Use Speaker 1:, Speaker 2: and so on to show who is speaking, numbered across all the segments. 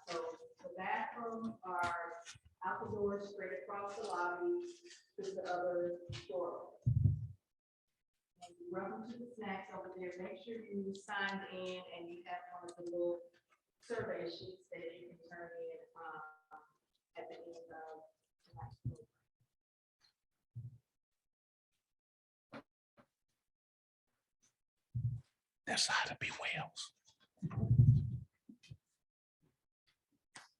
Speaker 1: So the bathrooms are out the door, straight across the lobby to the other door. And you run to the snacks over there. Make sure you signed in and you have one of the little survey sheets that you can turn in at the end of tonight's program.
Speaker 2: That's how to be Wales.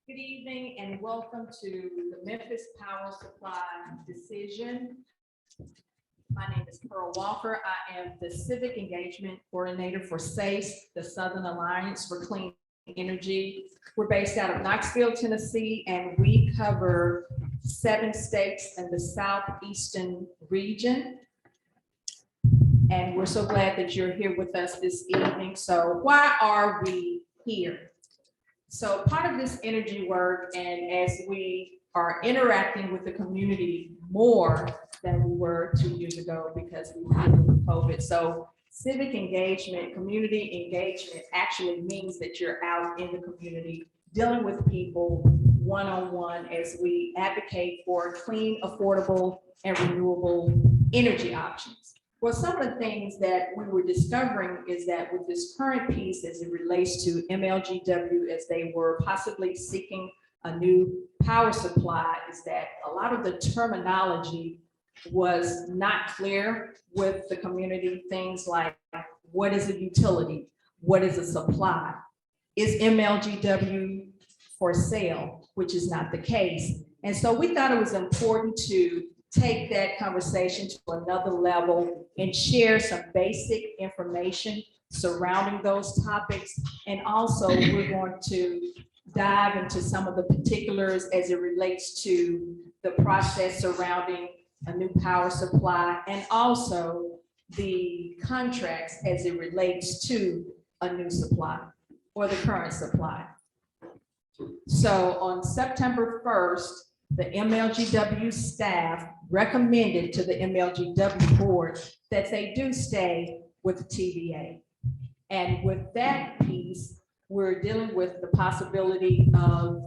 Speaker 1: Good evening and welcome to the Memphis Power Supply decision. My name is Pearl Walker. I am the Civic Engagement Coordinator for SACE, the Southern Alliance for Clean Energy. We're based out of Knoxville, Tennessee, and we cover 7 states in the southeastern region. And we're so glad that you're here with us this evening. So why are we here? So part of this energy work, and as we are interacting with the community more than we were 2 years ago because we were dealing with COVID. So civic engagement, community engagement actually means that you're out in the community dealing with people one-on-one as we advocate for clean, affordable, and renewable energy options. Well, some of the things that we were discovering is that with this current piece as it relates to MLGW, as they were possibly seeking a new power supply, is that a lot of the terminology was not clear with the community. Things like, what is a utility? What is a supply? Is MLGW for sale? Which is not the case. And so we thought it was important to take that conversation to another level and share some basic information surrounding those topics. And also we're going to dive into some of the particulars as it relates to the process surrounding a new power supply and also the contracts as it relates to a new supply or the current supply. So on September 1st, the MLGW staff recommended to the MLGW board that they do stay with the TVA. And with that piece, we're dealing with the possibility of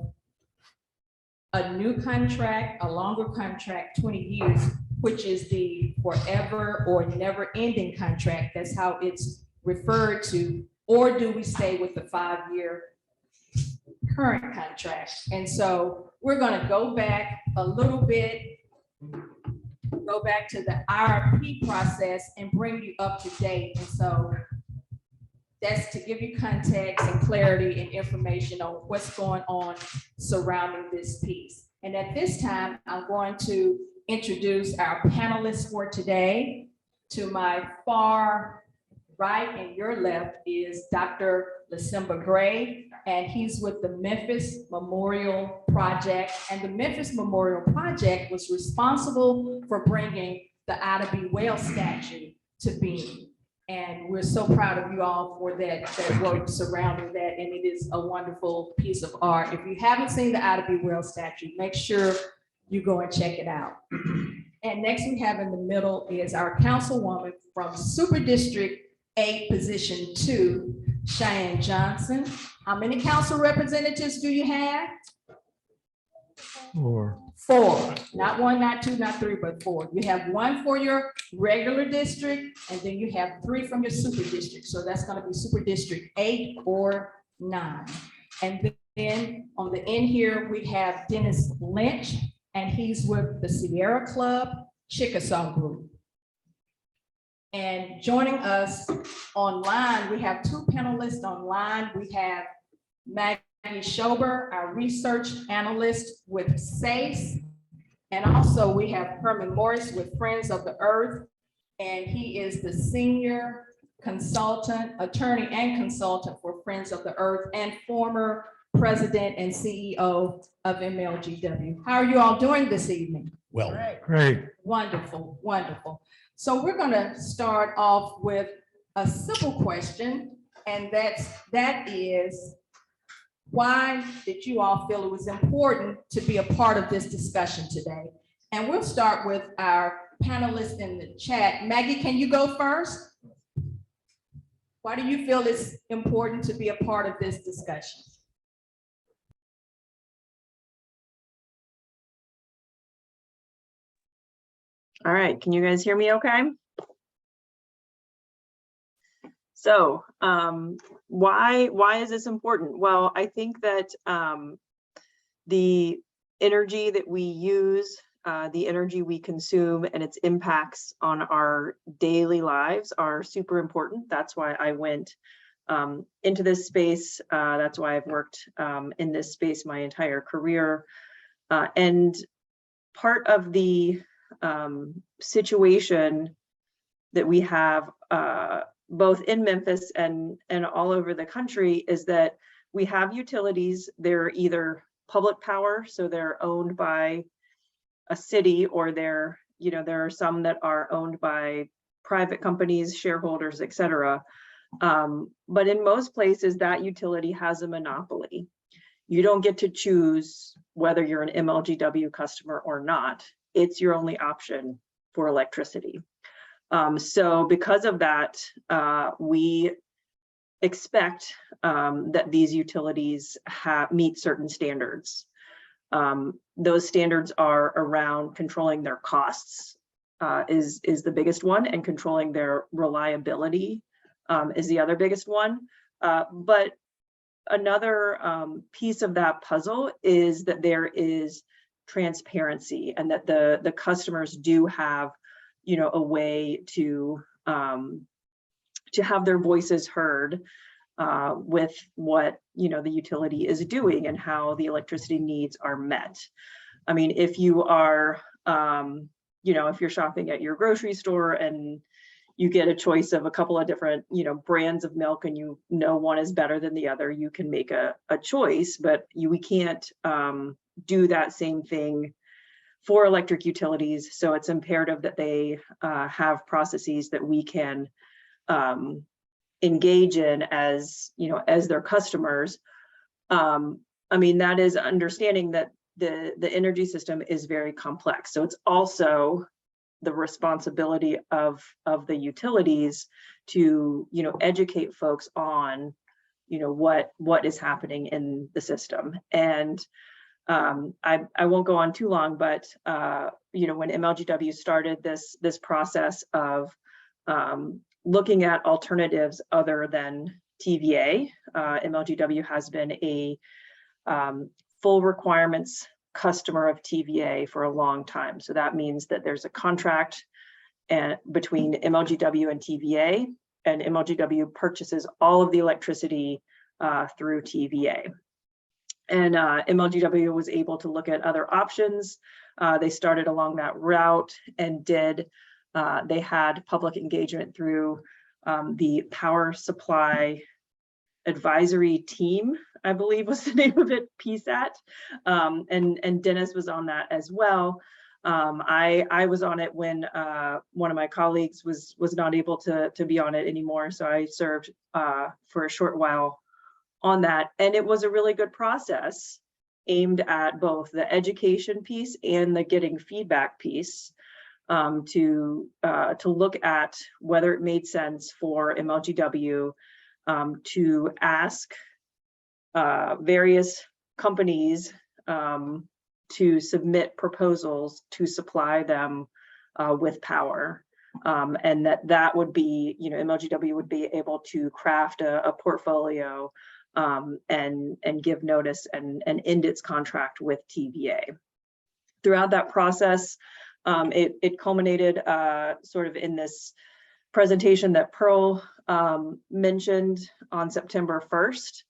Speaker 1: a new contract, a longer contract, 20 years, which is the forever or never ending contract. That's how it's referred to. Or do we stay with the 5-year current contract? And so we're going to go back a little bit, go back to the IRP process and bring you up to date. And so that's to give you context and clarity and information on what's going on surrounding this piece. And at this time, I'm going to introduce our panelists for today. To my far right and your left is Dr. Lasimba Gray, and he's with the Memphis Memorial Project. And the Memphis Memorial Project was responsible for bringing the Ida B. Wells statue to being. And we're so proud of you all for that work surrounding that. And it is a wonderful piece of art. If you haven't seen the Ida B. Wells statue, make sure you go and check it out. And next we have in the middle is our councilwoman from Super District 8, Position 2, Cheyenne Johnson. How many council representatives do you have?
Speaker 2: 4.
Speaker 1: 4, not 1, not 2, not 3, but 4. You have 1 for your regular district, and then you have 3 from your super district. So that's going to be Super District 8 or 9. And then on the end here, we have Dennis Lynch, and he's with the Sierra Club, Chickasaw Group. And joining us online, we have 2 panelists online. We have Maggie Schober, our research analyst with SACE. And also we have Herman Morris with Friends of the Earth. And he is the senior consultant, attorney and consultant for Friends of the Earth and former president and CEO of MLGW. How are you all doing this evening?
Speaker 2: Well, great.
Speaker 1: Wonderful, wonderful. So we're going to start off with a simple question, and that is, why did you all feel it was important to be a part of this discussion today? And we'll start with our panelists in the chat. Maggie, can you go first? Why do you feel it's important to be a part of this discussion?
Speaker 3: All right, can you guys hear me okay? So why is this important? Well, I think that the energy that we use, the energy we consume, and its impacts on our daily lives are super important. That's why I went into this space. That's why I've worked in this space my entire career. And part of the situation that we have both in Memphis and all over the country is that we have utilities. They're either public power, so they're owned by a city, or there are some that are owned by private companies, shareholders, etc. But in most places, that utility has a monopoly. You don't get to choose whether you're an MLGW customer or not. It's your only option for electricity. So because of that, we expect that these utilities meet certain standards. Those standards are around controlling their costs is the biggest one, and controlling their reliability is the other biggest one. But another piece of that puzzle is that there is transparency, and that the customers do have a way to have their voices heard with what the utility is doing and how the electricity needs are met. I mean, if you are if you're shopping at your grocery store and you get a choice of a couple of different brands of milk, and one is better than the other, you can make a choice. But we can't do that same thing for electric utilities. So it's imperative that they have processes that we can engage in as their customers. I mean, that is understanding that the energy system is very complex. So it's also the responsibility of the utilities to educate folks on what is happening in the system. And I won't go on too long, but when MLGW started this process of looking at alternatives other than TVA, MLGW has been a full requirements customer of TVA for a long time. So that means that there's a contract between MLGW and TVA, and MLGW purchases all of the electricity through TVA. And MLGW was able to look at other options. They started along that route and they had public engagement through the Power Supply Advisory Team, I believe was the name of it, PSAT. And Dennis was on that as well. I was on it when one of my colleagues was not able to be on it anymore. So I served for a short while on that. And it was a really good process aimed at both the education piece and the getting feedback piece to look at whether it made sense for MLGW to ask various companies to submit proposals to supply them with power. And that would be, MLGW would be able to craft a portfolio and give notice and end its contract with TVA. Throughout that process, it culminated sort of in this presentation that Pearl mentioned on September 1st,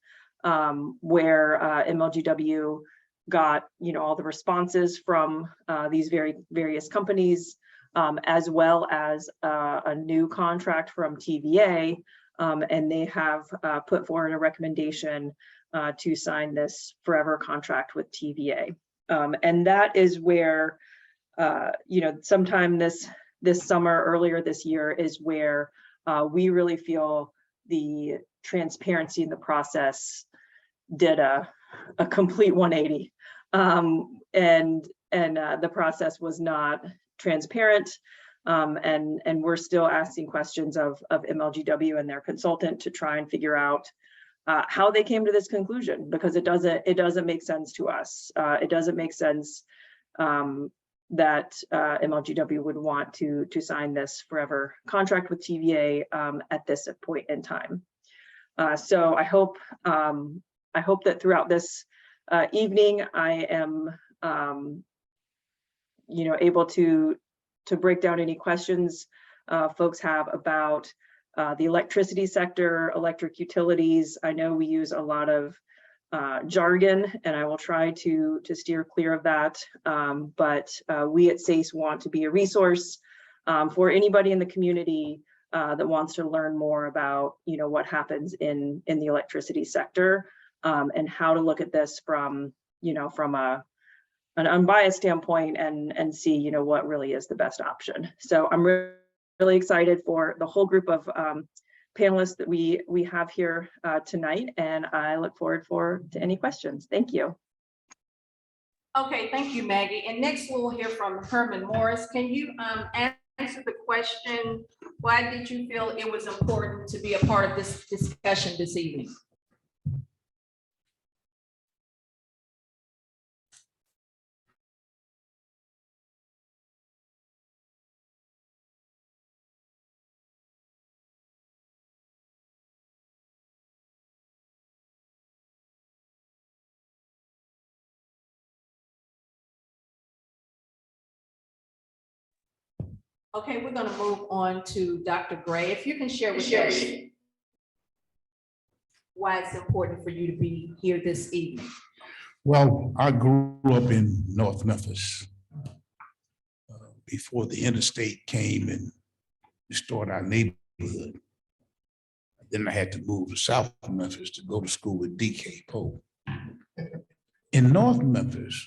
Speaker 3: where MLGW got all the responses from these various companies, as well as a new contract from TVA, and they have put forward a recommendation to sign this forever contract with TVA. And that is where sometime this summer, earlier this year, is where we really feel the transparency in the process did a complete 180. And the process was not transparent. And we're still asking questions of MLGW and their consultant to try and figure out how they came to this conclusion, because it doesn't make sense to us. It doesn't make sense that MLGW would want to sign this forever contract with TVA at this point in time. So I hope that throughout this evening, I am able to break down any questions folks have about the electricity sector, electric utilities. I know we use a lot of jargon, and I will try to steer clear of that. But we at SACE want to be a resource for anybody in the community that wants to learn more about, what happens in the electricity sector and how to look at this from an unbiased standpoint and see, what really is the best option. So I'm really excited for the whole group of panelists that we have here tonight, and I look forward to any questions. Thank you.
Speaker 1: Okay, thank you, Maggie. And next we'll hear from Herman Morris. Can you answer the question, why did you feel it was important to be a part of this discussion this evening? Okay, we're going to move on to Dr. Gray. If you can share with us why it's important for you to be here this evening.
Speaker 2: Well, I grew up in North Memphis before the interstate came and restored our neighborhood. Then I had to move to South Memphis to go to school with D.K. Pope. In North Memphis,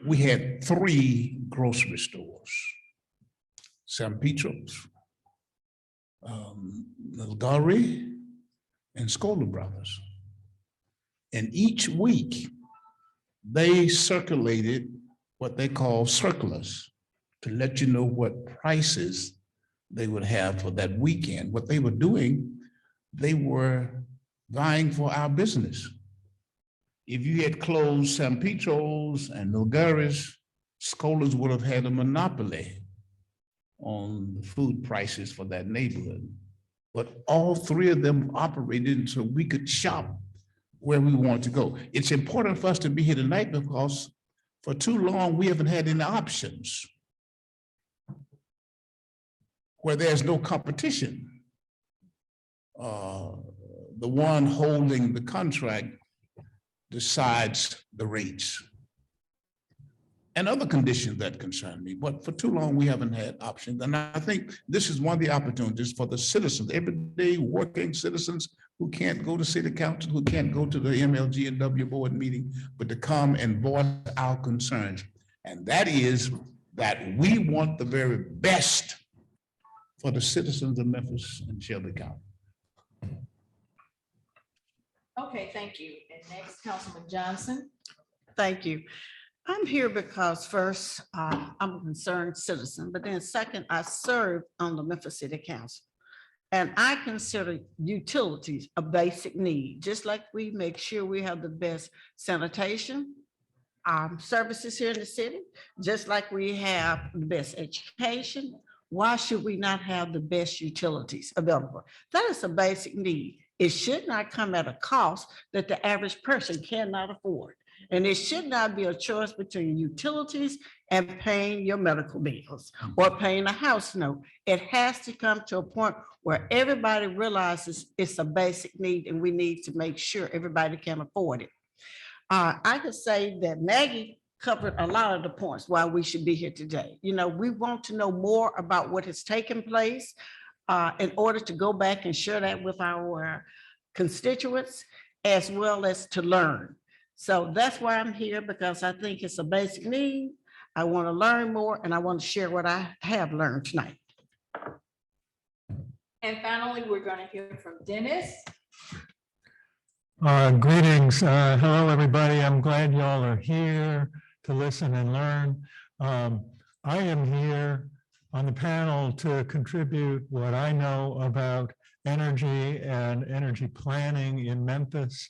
Speaker 2: we had 3 grocery stores: San Petro's, Milgari, and Scholar Brothers. And each week, they circulated what they call circulars to let you know what prices they would have for that weekend. What they were doing, they were vying for our business. If you had closed San Petro's and Milgari's, Scholars would have had a monopoly on the food prices for that neighborhood. But all 3 of them operated so we could shop where we want to go. It's important for us to be here tonight because for too long, we haven't had any options where there's no competition. The one holding the contract decides the rates and other conditions that concern me. But for too long, we haven't had options. And I think this is one of the opportunities for the citizens, everyday working citizens who can't go to city council, who can't go to the MLGW board meeting, but to come and voice our concerns. And that is that we want the very best for the citizens of Memphis and Shelby County.
Speaker 1: Okay, thank you. And next, Councilman Johnson.
Speaker 4: Thank you. I'm here because first, I'm a concerned citizen, but then second, I serve on the Memphis City Council. And I consider utilities a basic need, just like we make sure we have the best sanitation services here in the city, just like we have the best education. Why should we not have the best utilities available? That is a basic need. It should not come at a cost that the average person cannot afford. And it should not be a choice between utilities and paying your medical bills or paying a house note. It has to come to a point where everybody realizes it's a basic need and we need to make sure everybody can afford it. I could say that Maggie covered a lot of the points why we should be here today. You know, we want to know more about what has taken place in order to go back and share that with our constituents, as well as to learn. So that's why I'm here, because I think it's a basic need. I want to learn more and I want to share what I have learned tonight.
Speaker 1: And finally, we're going to hear from Dennis.
Speaker 5: Greetings. Hello, everybody. I'm glad y'all are here to listen and learn. I am here on the panel to contribute what I know about energy and energy planning in Memphis.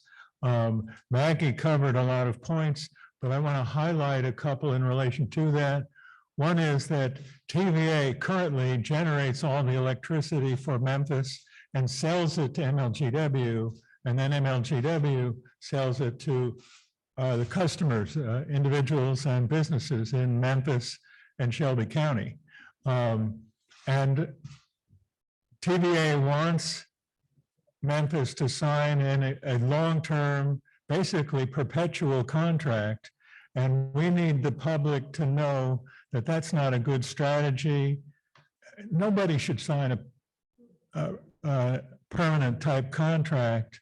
Speaker 5: Maggie covered a lot of points, but I want to highlight a couple in relation to that. One is that TVA currently generates all the electricity for Memphis and sells it to MLGW, and then MLGW sells it to the customers, individuals and businesses in Memphis and Shelby County. And TVA wants Memphis to sign in a long-term, basically perpetual contract. And we need the public to know that that's not a good strategy. Nobody should sign a permanent type contract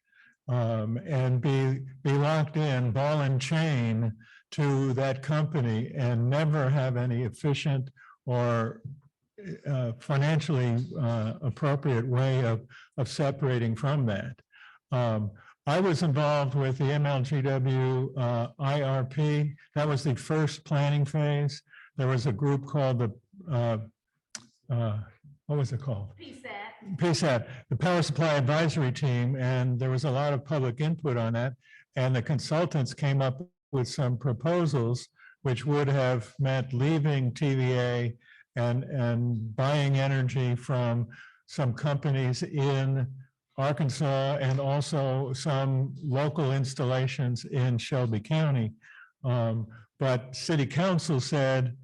Speaker 5: and be locked in ball and chain to that company and never have any efficient or financially appropriate way of separating from that. I was involved with the MLGW IRP. That was the first planning phase. There was a group called the, what was it called? PSAT, the Power Supply Advisory Team, and there was a lot of public input on that. And the consultants came up with some proposals which would have meant leaving TVA and buying energy from some companies in Arkansas and also some local installations in Shelby County. But City Council said,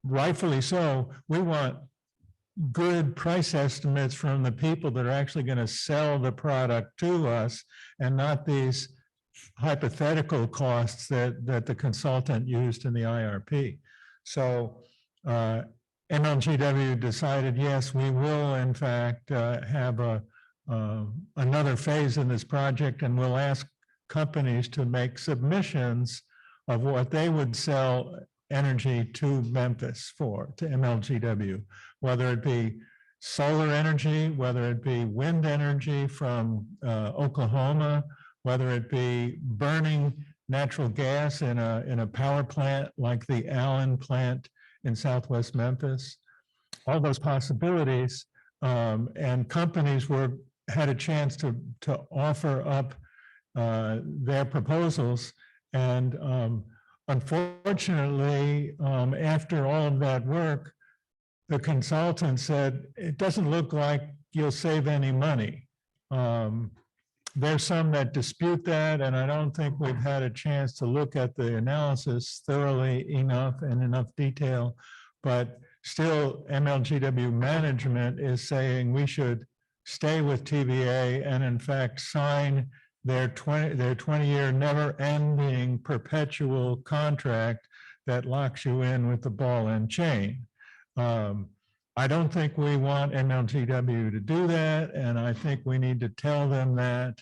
Speaker 5: rightfully so, we want good price estimates from the people that are actually going to sell the product to us and not these hypothetical costs that the consultant used in the IRP. So MLGW decided, yes, we will in fact have another phase in this project, and we'll ask companies to make submissions of what they would sell energy to Memphis for, to MLGW, whether it be solar energy, whether it be wind energy from Oklahoma, whether it be burning natural gas in a power plant like the Allen plant in Southwest Memphis, all those possibilities, and companies had a chance to offer up their proposals. And unfortunately, after all of that work, the consultant said, it doesn't look like you'll save any money. There's some that dispute that, and I don't think we've had a chance to look at the analysis thoroughly enough and enough detail, but still MLGW management is saying we should stay with TVA and in fact sign their 20-year never-ending perpetual contract that locks you in with the ball and chain. I don't think we want MLGW to do that, and I think we need to tell them that.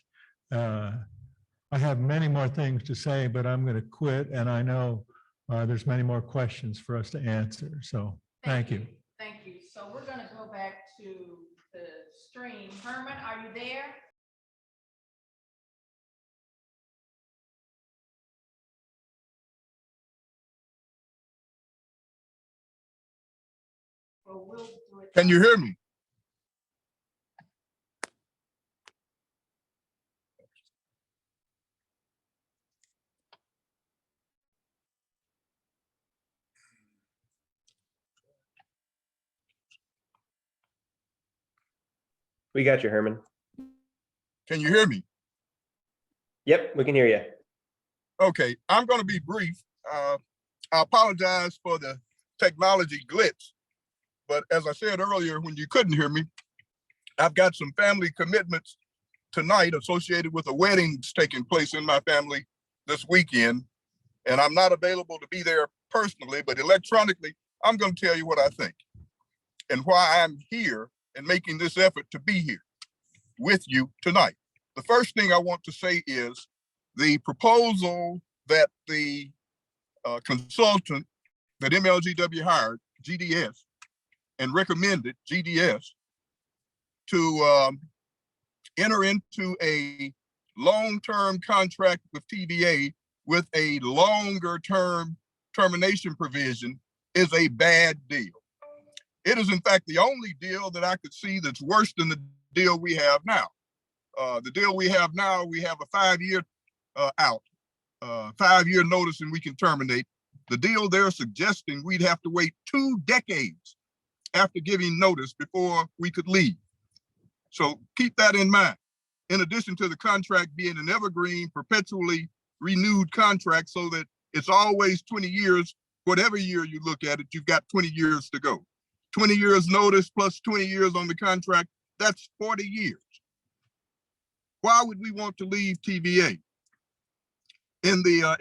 Speaker 5: I have many more things to say, but I'm going to quit, and I know there's many more questions for us to answer, so thank you.
Speaker 1: Thank you. So we're going to go back to the stream. Herman, are you there? Well, we'll do it.
Speaker 6: Can you hear me?
Speaker 7: We got you, Herman.
Speaker 6: Can you hear me?
Speaker 7: Yep, we can hear you.
Speaker 6: Okay, I'm going to be brief. I apologize for the technology glitch, but as I said earlier, when you couldn't hear me, I've got some family commitments tonight associated with a wedding taking place in my family this weekend, and I'm not available to be there personally, but electronically, I'm going to tell you what I think and why I'm here and making this effort to be here with you tonight. The first thing I want to say is the proposal that the consultant that MLGW hired, GDS, and recommended GDS to enter into a long-term contract with TVA with a longer-term termination provision is a bad deal. It is, in fact, the only deal that I could see that's worse than the deal we have now. The deal we have now, we have a 5-year out, 5-year notice, and we can terminate. The deal they're suggesting, we'd have to wait 2 decades after giving notice before we could leave. So keep that in mind. In addition to the contract being an evergreen, perpetually renewed contract so that it's always 20 years, whatever year you look at it, you've got 20 years to go. 20 years notice plus 20 years on the contract, that's 40 years. Why would we want to leave TVA? In the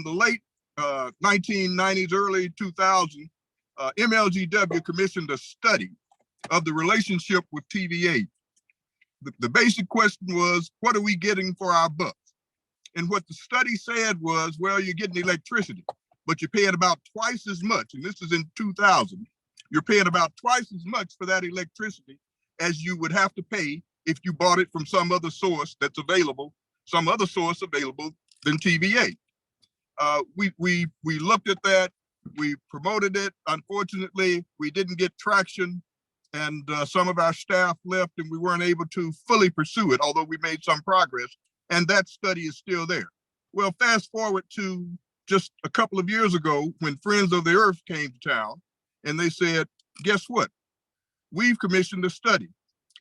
Speaker 6: late 1990s, early 2000s, MLGW commissioned a study of the relationship with TVA. The basic question was, what are we getting for our bucks? And what the study said was, well, you're getting electricity, but you're paying about twice as much. And this is in 2000. You're paying about twice as much for that electricity as you would have to pay if you bought it from some other source that's available, some other source available than TVA. We looked at that, we promoted it. Unfortunately, we didn't get traction, and some of our staff left and we weren't able to fully pursue it, although we made some progress, and that study is still there. Well, fast forward to just a couple of years ago when Friends of the Earth came to town and they said, guess what? We've commissioned a study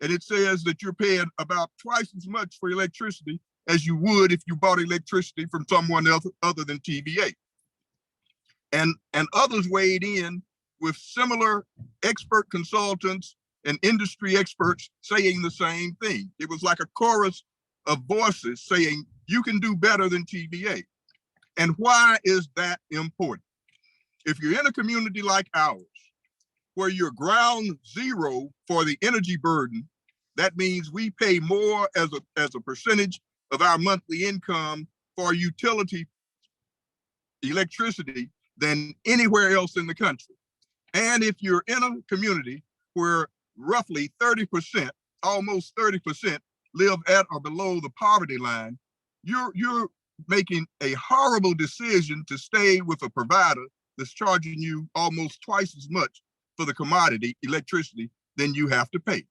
Speaker 6: and it says that you're paying about twice as much for electricity as you would if you bought electricity from someone else other than TVA. And others weighed in with similar expert consultants and industry experts saying the same thing. It was like a chorus of voices saying, you can do better than TVA. And why is that important? If you're in a community like ours, where you're ground zero for the energy burden, that means we pay more as a percentage of our monthly income for utility electricity than anywhere else in the country. And if you're in a community where roughly 30%, almost 30% live at or below the poverty line, you're making a horrible decision to stay with a provider that's charging you almost twice as much for the commodity electricity than you have to pay.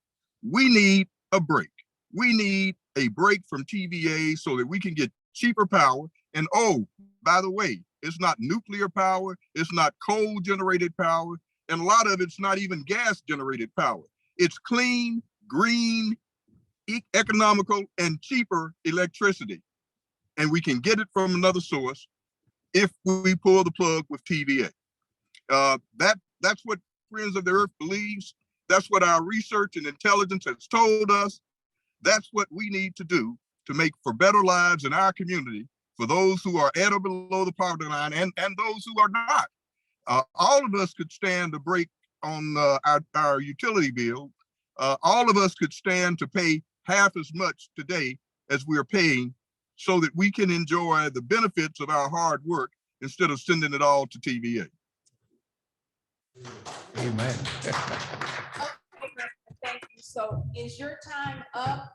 Speaker 6: We need a break. We need a break from TVA so that we can get cheaper power. And oh, by the way, it's not nuclear power, it's not coal generated power, and a lot of it's not even gas generated power. It's clean, green, economical, and cheaper electricity. And we can get it from another source if we pull the plug with TVA. That's what Friends of the Earth believes. That's what our research and intelligence has told us. That's what we need to do to make for better lives in our community for those who are at or below the poverty line and those who are not. All of us could stand a break on our utility bill. All of us could stand to pay half as much today as we're paying so that we can enjoy the benefits of our hard work instead of sending it all to TVA.
Speaker 2: Amen.
Speaker 1: Thank you. So is your time up?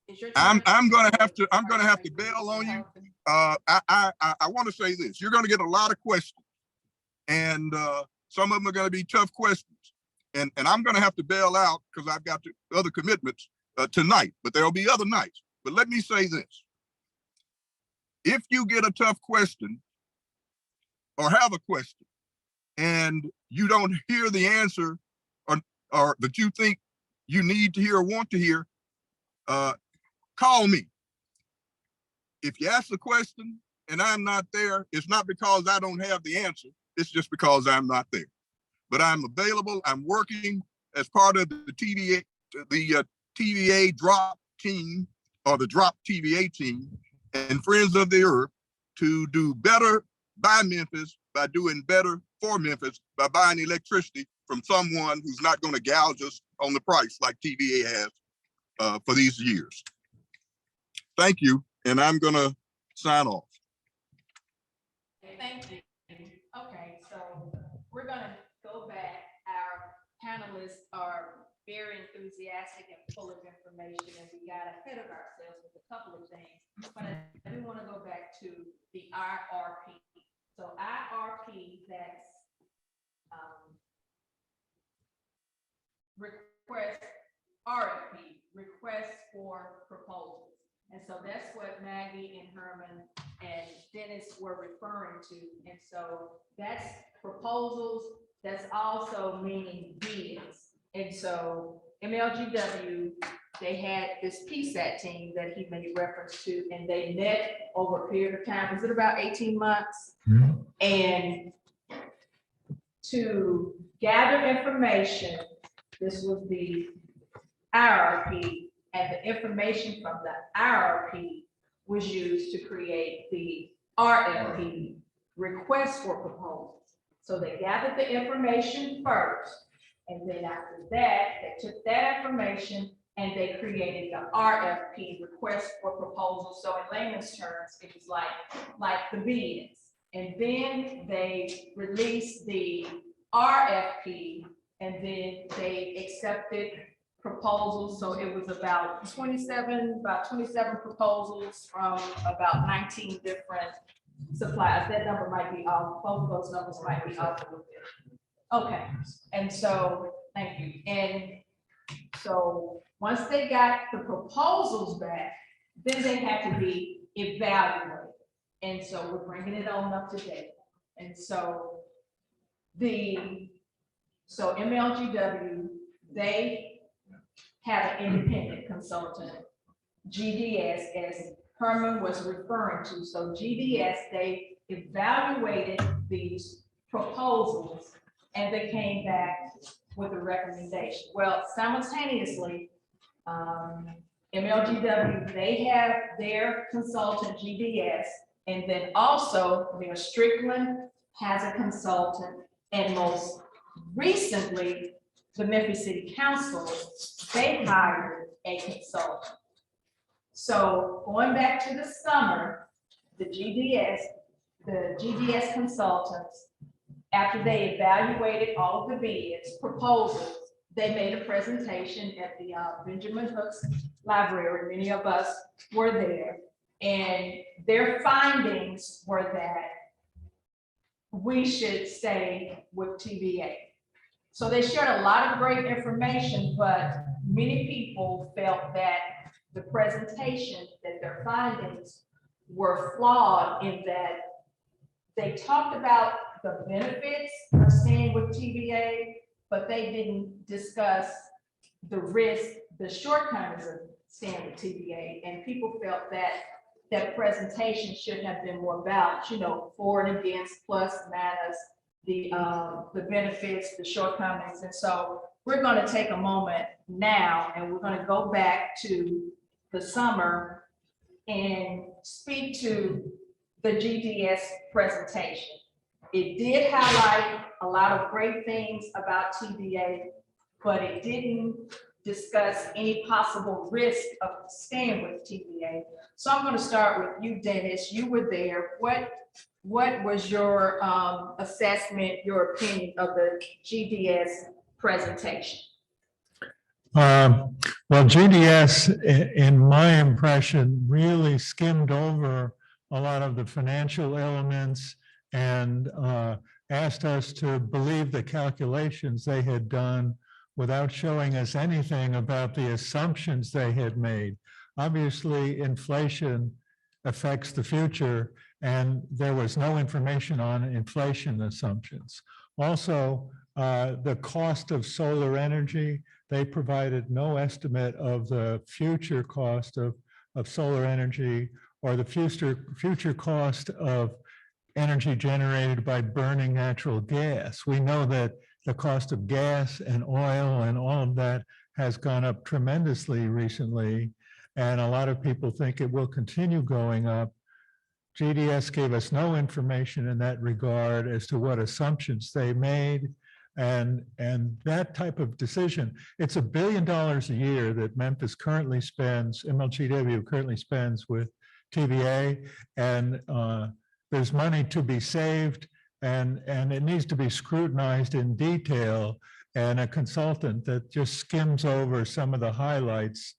Speaker 1: Is your time
Speaker 6: I'm gonna have to bail on you. I want to say this. You're gonna get a lot of questions, and some of them are gonna be tough questions. And I'm gonna have to bail out because I've got other commitments tonight, but there'll be other nights. But let me say this. If you get a tough question or have a question and you don't hear the answer or that you think you need to hear or want to hear, call me. If you ask the question and I'm not there, it's not because I don't have the answer. It's just because I'm not there. But I'm available. I'm working as part of the TVA drop team or the drop TVA team and Friends of the Earth to do better by Memphis, by doing better for Memphis, by buying electricity from someone who's not going to gouge us on the price like TVA has for these years. Thank you, and I'm going to sign off.
Speaker 1: Thank you. Okay, so we're going to go back. Our panelists are very enthusiastic and full of information, and we got ahead of ourselves with a couple of things. But I do want to go back to the IRP. So IRP, that's request, RFP, request for proposals. And so that's what Maggie and Herman and Dennis were referring to. And so that's proposals, that's also meaning bids. And so MLGW, they had this PSAT team that he made reference to, and they met over a period of time. Was it about 18 months? And to gather information, this was the IRP, and the information from the IRP was used to create the RFP, request for proposals. So they gathered the information first, and then after that, they took that information and they created the RFP, request for proposals. So in layman's terms, it was like the bids. And then they released the RFP, and then they accepted proposals. So it was about 27 proposals from about 19 different suppliers. That number might be off. Both of those numbers might be off a little bit. Okay, and so, thank you. And so once they got the proposals back, then they had to be evaluated. And so we're bringing it on up to date. And so MLGW, they have an independent consultant, GDS, as Herman was referring to. So GDS, they evaluated these proposals and they came back with a recommendation. Well, simultaneously, MLGW, they have their consultant, GDS, and then also Mayor Strickland has a consultant, and most recently, the Memphis City Council, they hired a consultant. So going back to the summer, the GDS consultants, after they evaluated all of the bids, proposals, they made a presentation at the Benjamin Hooks Library. Many of us were there, and their findings were that we should stay with TVA. So they shared a lot of great information, but many people felt that the presentation, that their findings were flawed in that they talked about the benefits of staying with TVA, but they didn't discuss the risk, the shortcomings of staying with TVA. And people felt that that presentation should have been more balanced, you know, for and against, plus, minus, the benefits, the shortcomings. And so we're going to take a moment now and we're going to go back to the summer and speak to the GDS presentation. It did highlight a lot of great things about TVA, but it didn't discuss any possible risk of staying with TVA. So I'm going to start with you, Dennis. You were there. What was your assessment, your opinion of the GDS presentation?
Speaker 5: Well, GDS, in my impression, really skimmed over a lot of the financial elements and asked us to believe the calculations they had done without showing us anything about the assumptions they had made. Obviously, inflation affects the future, and there was no information on inflation assumptions. Also, the cost of solar energy, they provided no estimate of the future cost of solar energy or the future cost of energy generated by burning natural gas. We know that the cost of gas and oil and all of that has gone up tremendously recently, and a lot of people think it will continue going up. GDS gave us no information in that regard as to what assumptions they made, and that type of decision. It's $1 billion a year that Memphis currently spends, MLGW currently spends with TVA, and there's money to be saved, and it needs to be scrutinized in detail, and a consultant that just skims over some of the highlights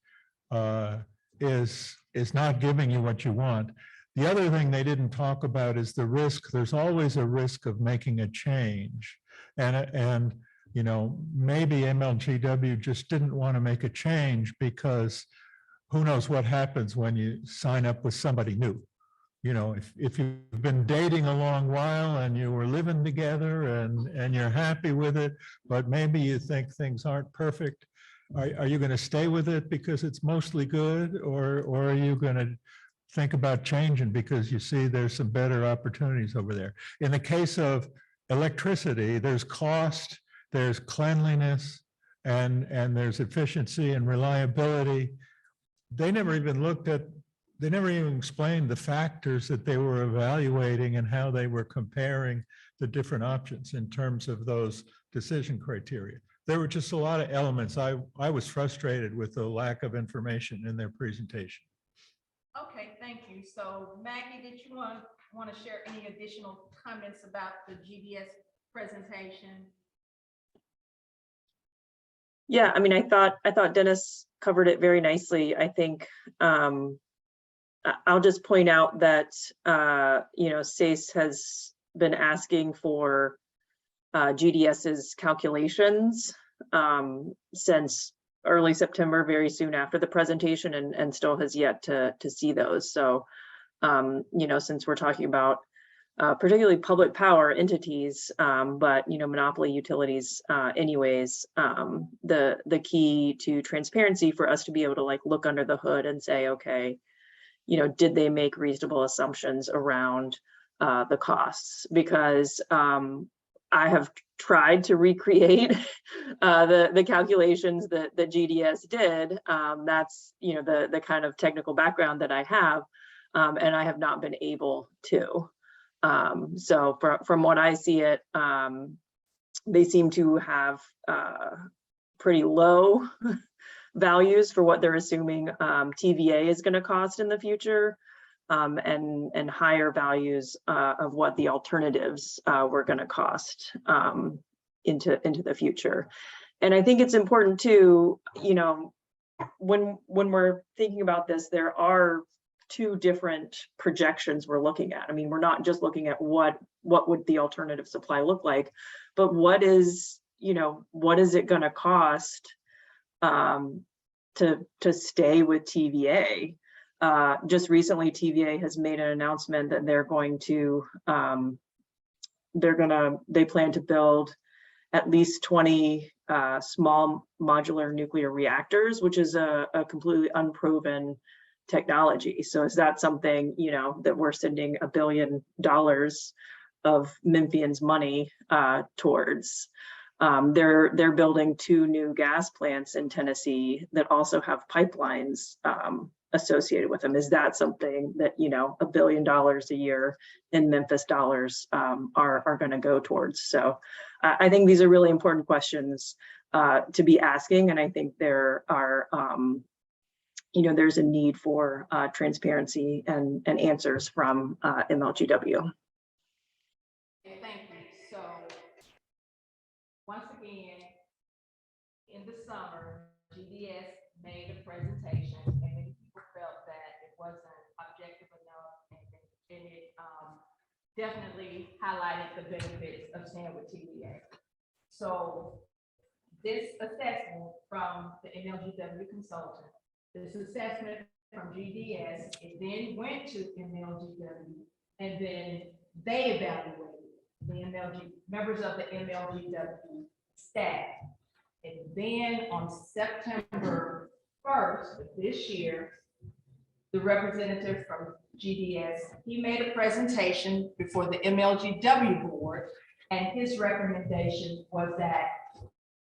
Speaker 5: is not giving you what you want. The other thing they didn't talk about is the risk. There's always a risk of making a change, and you know, maybe MLGW just didn't want to make a change because who knows what happens when you sign up with somebody new. you know, if you've been dating a long while and you were living together and you're happy with it, but maybe you think things aren't perfect, are you going to stay with it because it's mostly good, or are you going to think about changing because you see there's some better opportunities over there? In the case of electricity, there's cost, there's cleanliness, and there's efficiency and reliability. They never even explained the factors that they were evaluating and how they were comparing the different options in terms of those decision criteria. There were just a lot of elements. I was frustrated with the lack of information in their presentation.
Speaker 1: Okay, thank you. So Maggie, did you want to share any additional comments about the GDS presentation?
Speaker 3: Yeah, I mean, I thought Dennis covered it very nicely. I think I'll just point out that you know, SACE has been asking for GDS's calculations since early September, very soon after the presentation, and still has yet to see those. So you know, since we're talking about particularly public power entities, but you know, monopoly utilities anyways, the key to transparency for us to be able to like look under the hood and say, okay, you know, did they make reasonable assumptions around the costs? Because I have tried to recreate the calculations that the GDS did. That's, you know, the kind of technical background that I have, and I have not been able to. So from what I see it, they seem to have pretty low values for what they're assuming TVA is going to cost in the future, and higher values of what the alternatives were going to cost into the future. And I think it's important too, you know, when we're thinking about this, there are two different projections we're looking at. I mean, we're not just looking at what would the alternative supply look like, but what is, you know, what is it going to cost to stay with TVA? Just recently, TVA has made an announcement that they're going to, they plan to build at least 20 small modular nuclear reactors, which is a completely unproven technology. So is that something, you know, that we're sending $1 billion of Memphians money towards? They're building 2 new gas plants in Tennessee that also have pipelines associated with them. Is that something that, you know, $1 billion a year in Memphis dollars are going to go towards? So I think these are really important questions to be asking, and I think there are you know, there's a need for transparency and answers from MLGW.
Speaker 1: Thank you. So once again, in the summer, GDS made a presentation, and many people felt that it wasn't objective enough, and it definitely highlighted the benefits of staying with TVA. So this assessment from the MLGW consultant, this assessment from GDS, it then went to MLGW, and then they evaluated the members of the MLGW staff. And then on September 1st of this year, the representative from GDS, he made a presentation before the MLGW board, and his recommendation was that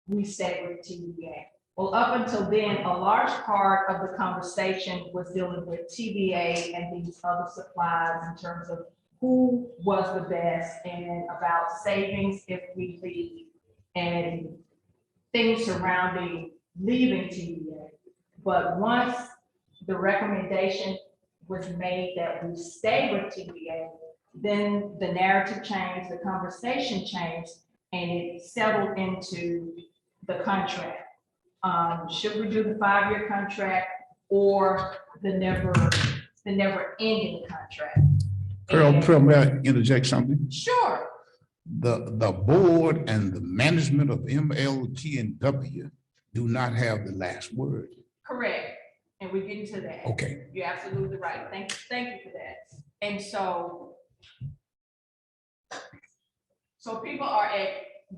Speaker 1: we stay with TVA. Well, up until then, a large part of the conversation was dealing with TVA and these other supplies in terms of who was the best and about savings if we leave and things surrounding leaving TVA. But once the recommendation was made that we stay with TVA, then the narrative changed, the conversation changed, and it settled into the contract. Should we do the 5-year contract or the never ending contract?
Speaker 2: Pearl, may I interject something?
Speaker 1: Sure.
Speaker 2: The board and the management of MLGW do not have the last word.
Speaker 1: Correct. And we get into that.
Speaker 2: Okay.
Speaker 1: You're absolutely right. Thank you for that. And so people are at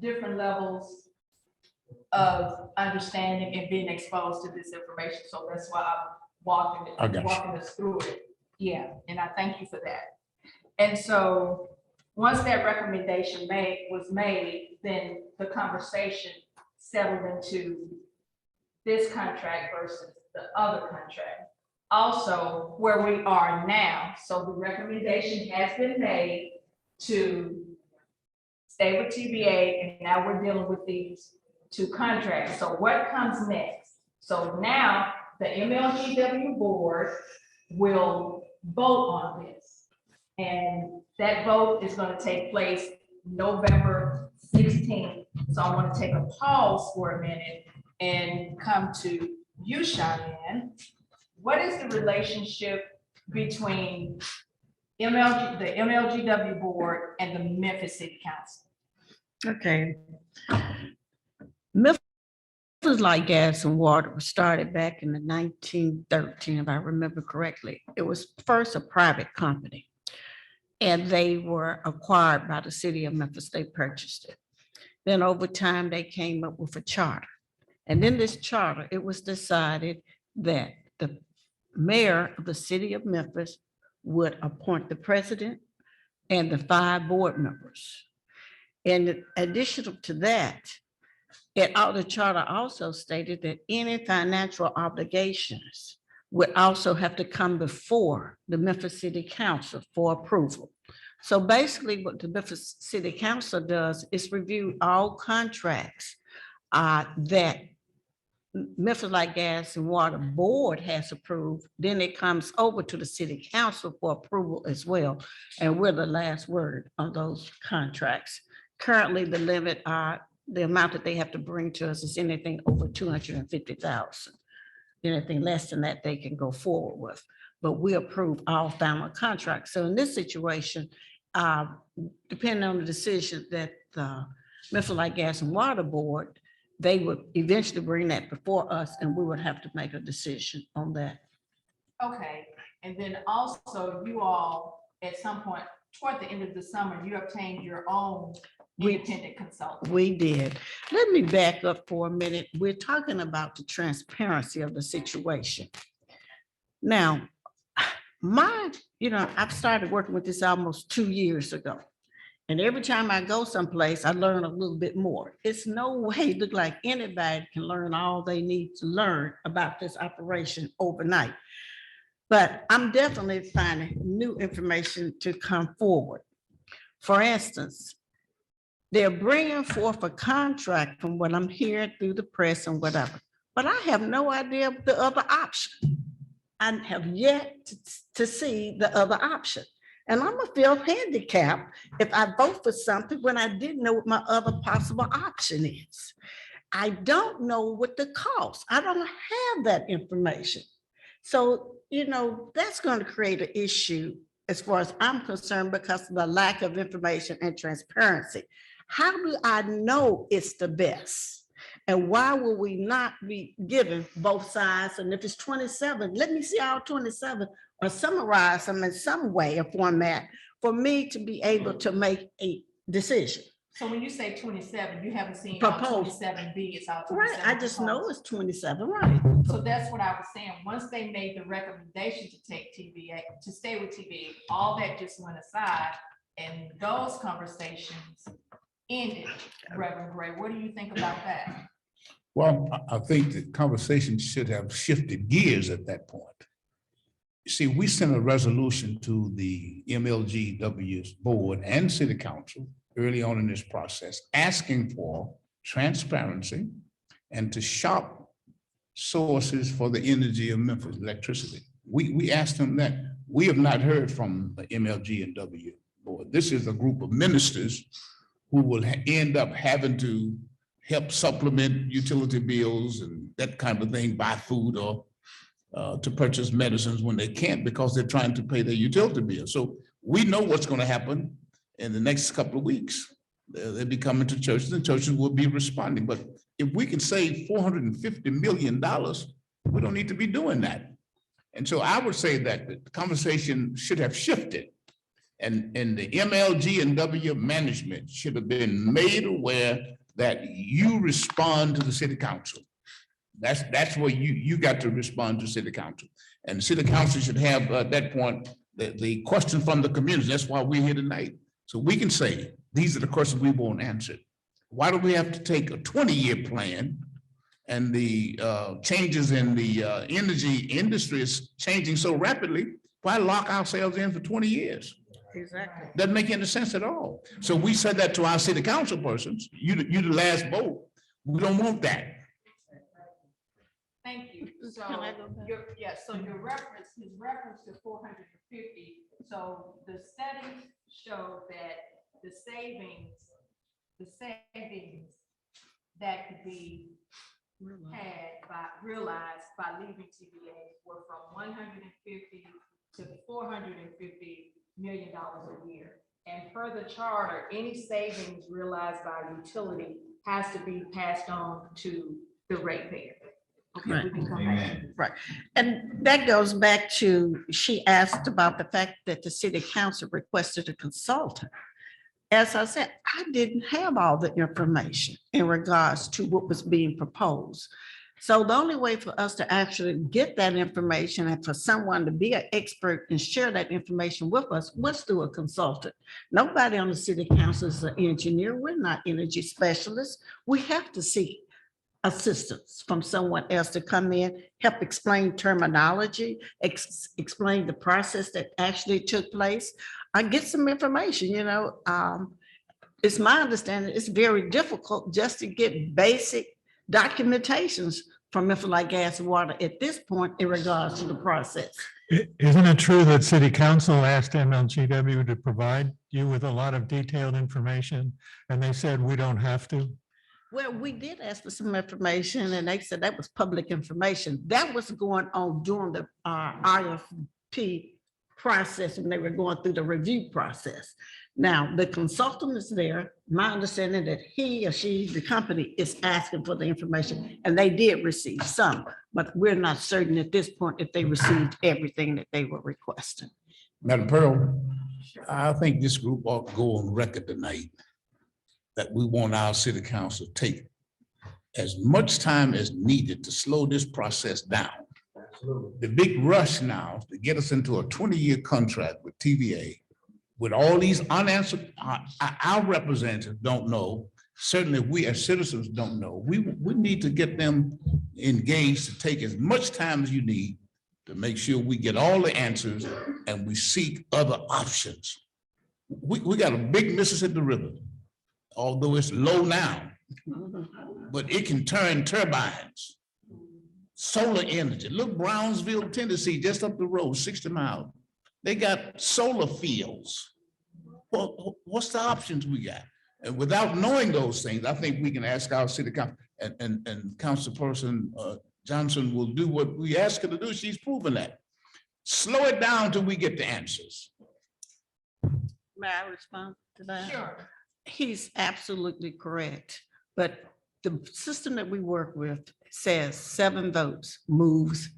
Speaker 1: different levels of understanding and being exposed to this information. So that's why I'm
Speaker 2: I got you.
Speaker 1: walking us through it. Yeah, and I thank you for that. And so once that recommendation was made, then the conversation settled into this contract versus the other contract. Also, where we are now, so the recommendation has been made to stay with TBA, and now we're dealing with these two contracts. So what comes next? So now the MLGW board will vote on this. And that vote is going to take place November 16th. So I want to take a pause for a minute and come to you, Cheyenne. What is the relationship between the MLGW board and the Memphis City Council?
Speaker 4: Okay. Memphis Light, Gas and Water was started back in the 1913, if I remember correctly. It was first a private company, and they were acquired by the city of Memphis. They purchased it. Then over time, they came up with a charter. And in this charter, it was decided that the mayor of the city of Memphis would appoint the president and the 5 board members. In addition to that, the charter also stated that any financial obligations would also have to come before the Memphis City Council for approval. So basically what the Memphis City Council does is review all contracts that Memphis Light, Gas and Water Board has approved. Then it comes over to the City Council for approval as well. And we're the last word on those contracts. Currently, the limit, the amount that they have to bring to us is anything over 250,000. Anything less than that, they can go forward with. But we approve all final contracts. So in this situation, depending on the decision that the Memphis Light, Gas and Water Board, they would eventually bring that before us, and we would have to make a decision on that.
Speaker 1: Okay, and then also you all, at some point toward the end of the summer, you obtained your own independent consultant.
Speaker 4: We did. Let me back up for a minute. We're talking about the transparency of the situation. Now, I've started working with this almost 2 years ago. And every time I go someplace, I learn a little bit more. It's no way look like anybody can learn all they need to learn about this operation overnight. But I'm definitely finding new information to come forward. For instance, they're bringing forth a contract from what I'm hearing through the press and whatever, but I have no idea the other option. I have yet to see the other option. And I'm gonna feel handicapped if I vote for something when I didn't know what my other possible option is. I don't know what the cost. I don't have that information. So, that's going to create an issue as far as I'm concerned because of the lack of information and transparency. How do I know it's the best? And why will we not be given both sides? And if it's 27, let me see all 27 or summarize them in some way or format for me to be able to make a decision.
Speaker 1: So when you say 27, you haven't seen
Speaker 4: Proposed.
Speaker 1: all 27 bids out.
Speaker 4: Right, I just know it's 27, right?
Speaker 1: So that's what I was saying. Once they made the recommendation to take TBA, to stay with TBA, all that just went aside and those conversations ended. Reverend Gray, what do you think about that?
Speaker 2: Well, I think the conversation should have shifted gears at that point. You see, we sent a resolution to the MLGW's board and city council early on in this process, asking for transparency and to shop sources for the energy of Memphis, electricity. We asked them that. We have not heard from the MLGW board. This is a group of ministers who will end up having to help supplement utility bills and that kind of thing, buy food or to purchase medicines when they can't because they're trying to pay their utility bill. So we know what's going to happen in the next couple of weeks. They'll be coming to churches and churches will be responding. But if we can save $450 million, we don't need to be doing that. And so I would say that the conversation should have shifted. And the MLG and W management should have been made aware that you respond to the city council. That's where you got to respond to city council. And the city council should have at that point, the question from the community. That's why we're here tonight. So we can say, these are the questions we want answered. Why do we have to take a 20-year plan? And the changes in the energy industry is changing so rapidly. Why lock ourselves in for 20 years?
Speaker 4: Exactly.
Speaker 2: Doesn't make any sense at all. So we said that to our city council persons. You the last vote. We don't want that.
Speaker 1: Thank you. So
Speaker 4: Can I go back?
Speaker 1: so his reference to 450. So the studies show that the savings that could be realized by leaving TVA were from 150 to 450 million dollars a year. And per the charter, any savings realized by utility has to be passed on to the ratepayer. Okay,
Speaker 4: Right.
Speaker 1: we can come back.
Speaker 4: Right. And that goes back to, she asked about the fact that the city council requested a consultant. As I said, I didn't have all the information in regards to what was being proposed. So the only way for us to actually get that information and for someone to be an expert and share that information with us was through a consultant. Nobody on the city council is an engineer. We're not energy specialists. We have to seek assistance from someone else to come in, help explain terminology, explain the process that actually took place. I get some information, it's my understanding it's very difficult just to get basic documentations from Memphis Gas and Water at this point in regards to the process.
Speaker 5: Isn't it true that city council asked MLGW to provide you with a lot of detailed information and they said we don't have to?
Speaker 4: Well, we did ask for some information and they said that was public information. That was going on during the IFP process when they were going through the review process. Now, the consultant is there. My understanding that he or she, the company, is asking for the information and they did receive some, but we're not certain at this point if they received everything that they were requesting.
Speaker 2: Madam Pearl, I think this group ought to go on record tonight that we want our city council to take as much time as needed to slow this process down. The big rush now to get us into a 20-year contract with TVA, with all these unanswered, our representatives don't know, certainly we as citizens don't know. We need to get them engaged to take as much time as you need to make sure we get all the answers and we seek other options. We got a big Mississippi River, although it's low now, but it can turn turbines. Solar energy. Look, Brownsville, Tennessee, just up the road, 60 miles. They got solar fields. Well, what's the options we got? And without knowing those things, I think we can ask our city council and Councilperson Johnson will do what we ask her to do. She's proven that. Slow it down till we get the answers.
Speaker 4: May I respond to that?
Speaker 1: Sure.
Speaker 4: He's absolutely correct, but the system that we work with says 7 votes moves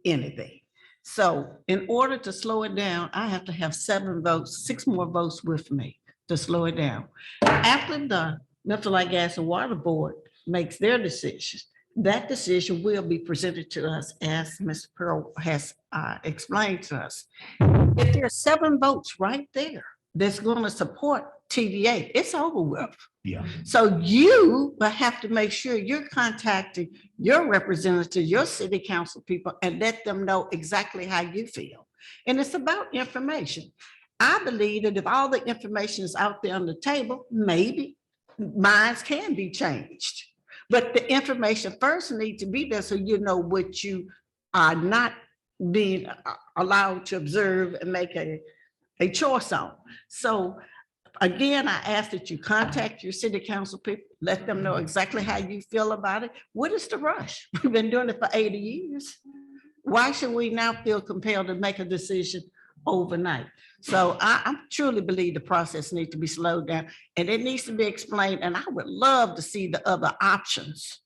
Speaker 4: anything. So in order to slow it down, I have to have 7 votes, 6 more votes with me to slow it down. After the Memphis Gas and Water Board makes their decision, that decision will be presented to us as Ms. Pearl has explained to us. If there are 7 votes right there that's going to support TVA, it's over with.
Speaker 2: Yeah.
Speaker 4: So you will have to make sure you're contacting your representatives, your city council people, and let them know exactly how you feel. And it's about information. I believe that if all the information is out there on the table, maybe minds can be changed. But the information first needs to be there so you know what you are not being allowed to observe and make a choice on. So again, I ask that you contact your city council people, let them know exactly how you feel about it. What is the rush? We've been doing it for 80 years. Why should we now feel compelled to make a decision overnight? So I truly believe the process needs to be slowed down and it needs to be explained. And I would love to see the other options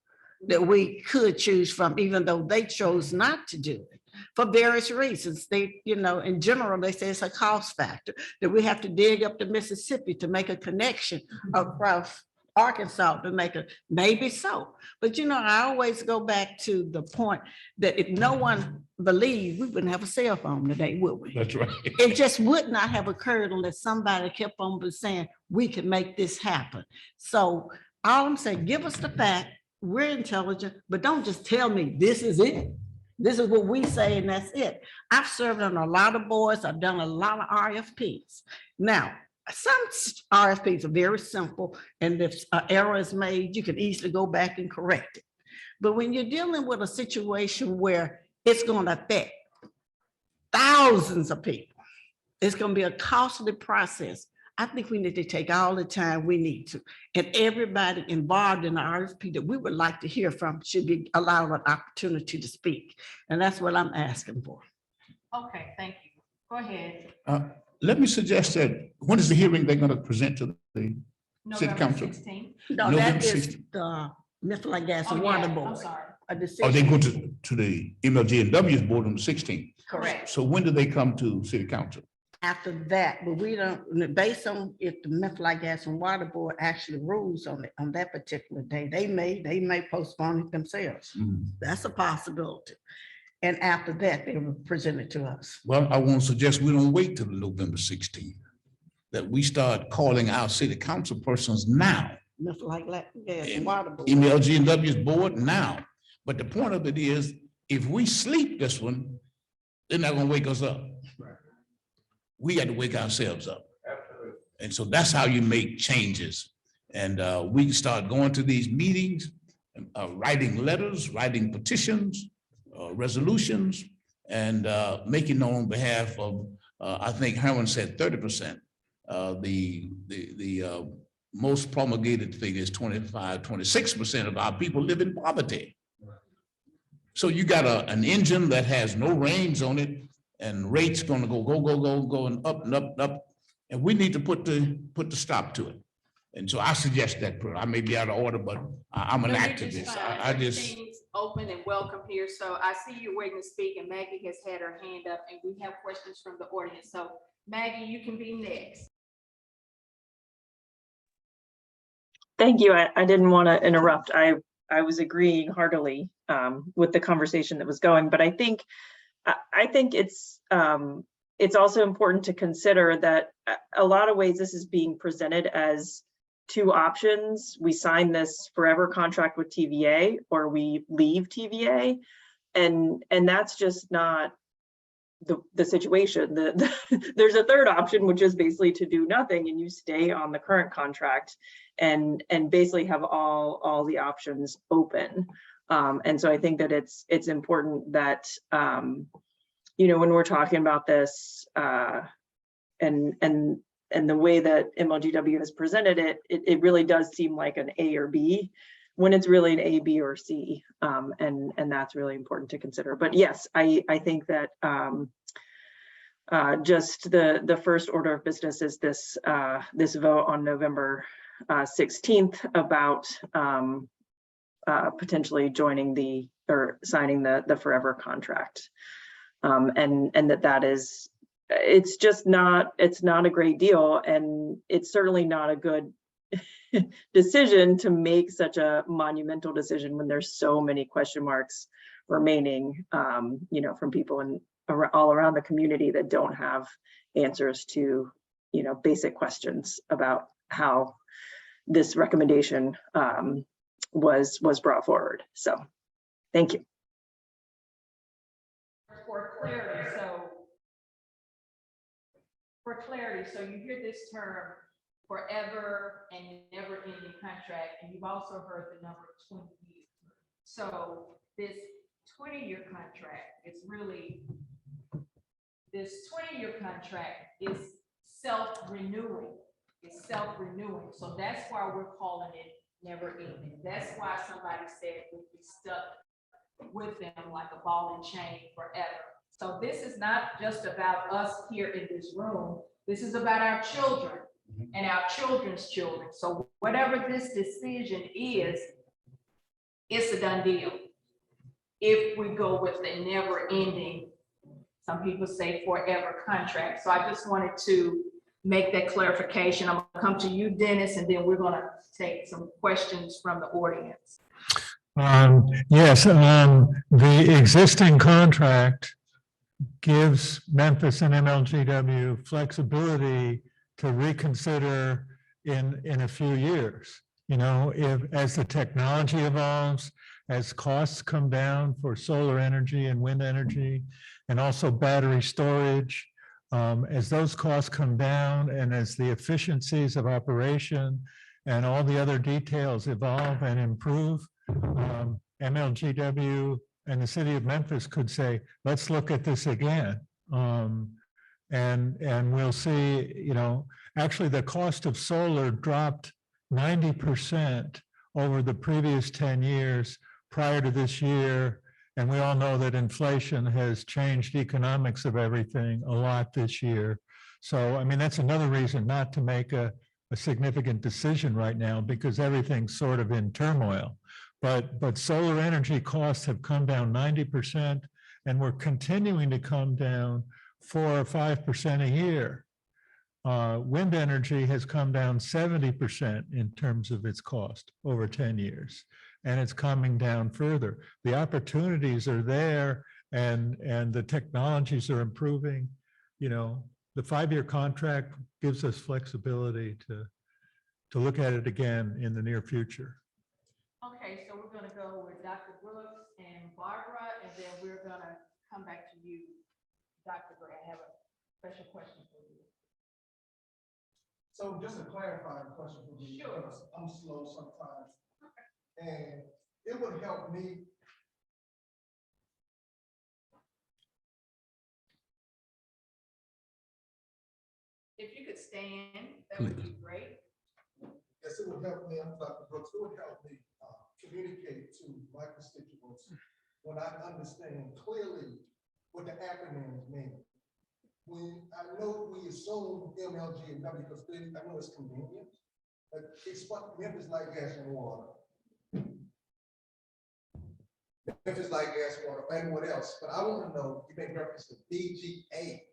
Speaker 4: that we could choose from, even though they chose not to do it. for various reasons. They, in general, they say it's a cost factor, that we have to dig up the Mississippi to make a connection across Arkansas to make maybe so. But I always go back to the point that if no one believed, we wouldn't have a cell phone today, would we?
Speaker 2: That's right.
Speaker 4: It just would not have occurred unless somebody kept on saying, we can make this happen. So all I'm saying, give us the fact, we're intelligent, but don't just tell me this is it. This is what we say and that's it. I've served on a lot of boards. I've done a lot of RFPs. Now, some RFPs are very simple, and if an error is made, you can easily go back and correct it. But when you're dealing with a situation where it's going to affect thousands of people, it's going to be a costly process. I think we need to take all the time we need to, and everybody involved in the RFP that we would like to hear from should be allowed an opportunity to speak. And that's what I'm asking for.
Speaker 1: Okay, thank you. Go ahead.
Speaker 2: Let me suggest that, when is the hearing they're going to present to the city
Speaker 1: November
Speaker 2: council?
Speaker 1: 16th.
Speaker 4: No,
Speaker 2: November
Speaker 4: that is
Speaker 2: 16th.
Speaker 4: the Memphis Gas and
Speaker 1: Oh,
Speaker 4: Water
Speaker 1: yeah, I'm
Speaker 4: Board.
Speaker 1: sorry.
Speaker 4: A
Speaker 2: Or
Speaker 4: decision.
Speaker 2: they go to the MLGW's board on the 16th.
Speaker 1: Correct.
Speaker 2: So when do they come to city council?
Speaker 4: After that, but we don't, based on if the Memphis Gas and Water Board actually rules on it on that particular day, they may postpone it themselves. That's a possibility. And after that, they will present it to us.
Speaker 2: Well, I want to suggest we don't wait till November 16th, that we start calling our city council persons now.
Speaker 4: Memphis Gas and Water Board.
Speaker 2: MLGW's board now. But the point of it is, if we sleep this one, they're not gonna wake us up. We got to wake ourselves up. And so that's how you make changes. And we can start going to these meetings, writing letters, writing petitions, resolutions, and making known on behalf of, I think Herman said 30%. The most promulgated figure is 26% of our people live in poverty. So you got an engine that has no reins on it, and rates gonna go and up and up and up. And we need to put the stop to it. And so I suggest that, I may be out of order, but I'm an
Speaker 1: No, you're
Speaker 2: activist.
Speaker 1: just fine.
Speaker 2: I just,
Speaker 1: Everything's open and welcome here. So I see you waiting to speak, and Maggie has had her hand up, and we have questions from the audience. So Maggie, you can be next.
Speaker 3: Thank you. I didn't want to interrupt. I was agreeing heartily with the conversation that was going, but I think it's also important to consider that a lot of ways this is being presented as two options. We sign this forever contract with TVA, or we leave TVA, and that's just not the situation. There's a third option, which is basically to do nothing and you stay on the current contract and basically have all the options open. And so I think that it's important that when we're talking about this and the way that MLGW has presented it, it really does seem like an A or B when it's really an A, B, or C. And that's really important to consider. But yes, I think that just the first order of business is this vote on November 16th about potentially joining or signing the forever contract. And that is, it's not a great deal, and it's certainly not a good decision to make such a monumental decision when there's so many question marks remaining, from people all around the community that don't have answers to, basic questions about how this recommendation was brought forward. So, thank you.
Speaker 1: For clarity, so you hear this term forever and never ending contract, and you've also heard the number 20 years. So this 20-year contract is really, this 20-year contract is self-renewing. It's self-renewing. So that's why we're calling it never ending. That's why somebody said we'd be stuck with them like a ball and chain forever. So this is not just about us here in this room. This is about our children and our children's children. So whatever this decision is, it's a done deal if we go with the never ending Some people say forever contract. So I just wanted to make that clarification. I'm gonna come to you, Dennis, and then we're gonna take some questions from the audience.
Speaker 5: Yes, the existing contract gives Memphis and MLGW flexibility to reconsider in a few years. You know, as the technology evolves, as costs come down for solar energy and wind energy, and also battery storage, as those costs come down and as the efficiencies of operation and all the other details evolve and improve, MLGW and the city of Memphis could say, let's look at this again. And we'll see, you know, actually the cost of solar dropped 90% over the previous 10 years prior to this year. And we all know that inflation has changed economics of everything a lot this year. So, I mean, that's another reason not to make a significant decision right now, because everything's sort of in turmoil. But solar energy costs have come down 90%, and we're continuing to come down 4 or 5% a year. Wind energy has come down 70% in terms of its cost over 10 years, and it's coming down further. The opportunities are there, and the technologies are improving. You know, the 5-year contract gives us flexibility to look at it again in the near future.
Speaker 1: Okay, so we're gonna go with Dr. Brooks and Barbara, and then we're gonna come back to you, Dr. Gray. I have a special question for you.
Speaker 2: So just a clarifying question for me,
Speaker 1: Sure.
Speaker 2: because I'm slow sometimes. And it would help me.
Speaker 1: If you could stand, that would be great.
Speaker 2: Yes, it would help me, I'm Dr. Brooks, it would help me communicate to my constituents when I understand clearly what the acronyms mean. When I know we assume MLGW because I know it's convenient, but it's what Memphis like gas and water. Memphis like gas, water, and what else? But I want to know, you make reference to BGA.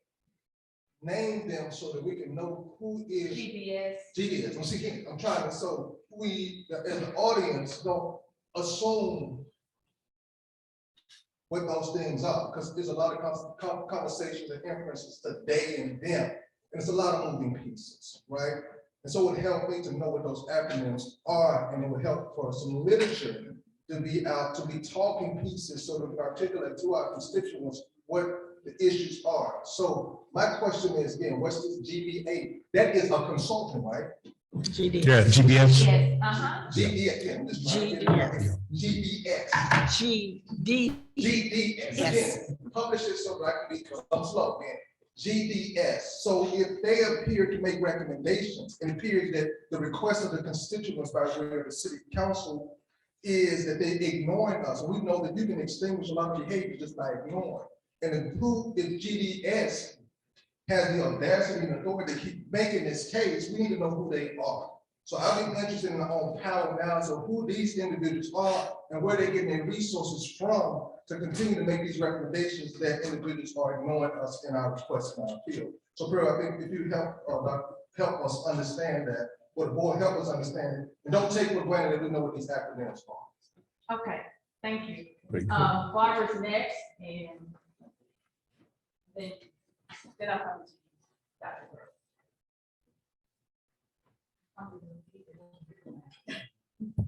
Speaker 2: Name them so that we can know who is
Speaker 1: GBS.
Speaker 2: GBS. Once again, I'm trying to, so we, as the audience, don't assume what those things are, because there's a lot of conversations and inferences today and then, and it's a lot of moving pieces, right? And so it would help me to know what those acronyms are, and it would help for some literature to be out, to be talking pieces so that we articulate to our constituents what the issues are. So my question is, again, what's this GBA? That is a consultant, right?
Speaker 4: GD.
Speaker 5: Yeah, GBS.
Speaker 1: Yes, uh-huh.
Speaker 2: GBS, yeah, I'm just trying to get it right here. GBS.
Speaker 4: GD.
Speaker 2: GDS,
Speaker 4: Yes.
Speaker 2: again, publish it so that I can be, I'm slow, man. GDS, so if they appear to make recommendations, it appears that the request of the constituents by way of the city council is that they ignoring us. We know that you can extinguish a lot of behavior just by ignoring. And if GDS has the audacity and authority to keep making this case, we need to know who they are. So I'll be interested in on power analysis of who these individuals are and where they're getting their resources from to continue to make these recommendations that individuals are ignoring us in our requests and our appeal. So Pearl, I think if you help us understand that, or the board help us understand it, and don't take for granted that we know what these acronyms are.
Speaker 1: Okay, thank you.
Speaker 2: Great.
Speaker 1: Barbara's next, and then I'll come to you, Dr. Brooks.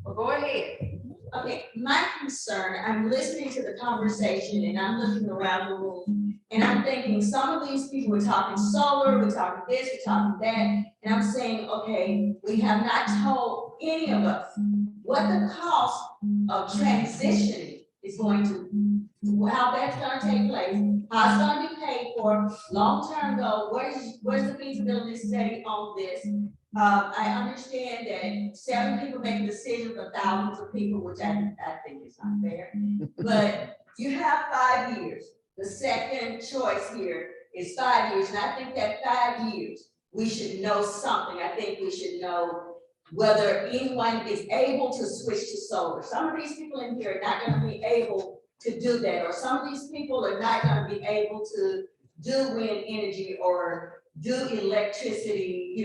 Speaker 1: Well, go ahead.
Speaker 8: Okay, my concern, I'm listening to the conversation and I'm looking around the room and I'm thinking some of these people were talking solar, we're talking this, we're talking that. And I'm saying, okay, we have not told any of us what the cost of transitioning is going to, how that's gonna take place, how it's gonna be paid for, long-term goal, where's the feasibility study on this? I understand that 7 people make decisions for thousands of people, which I think is not fair. But you have 5 years. The second choice here is 5 years. And I think that 5 years, we should know something. I think we should know whether anyone is able to switch to solar. Some of these people in here are not going to be able to do that. Or some of these people are not going to be able to do wind energy or do electricity,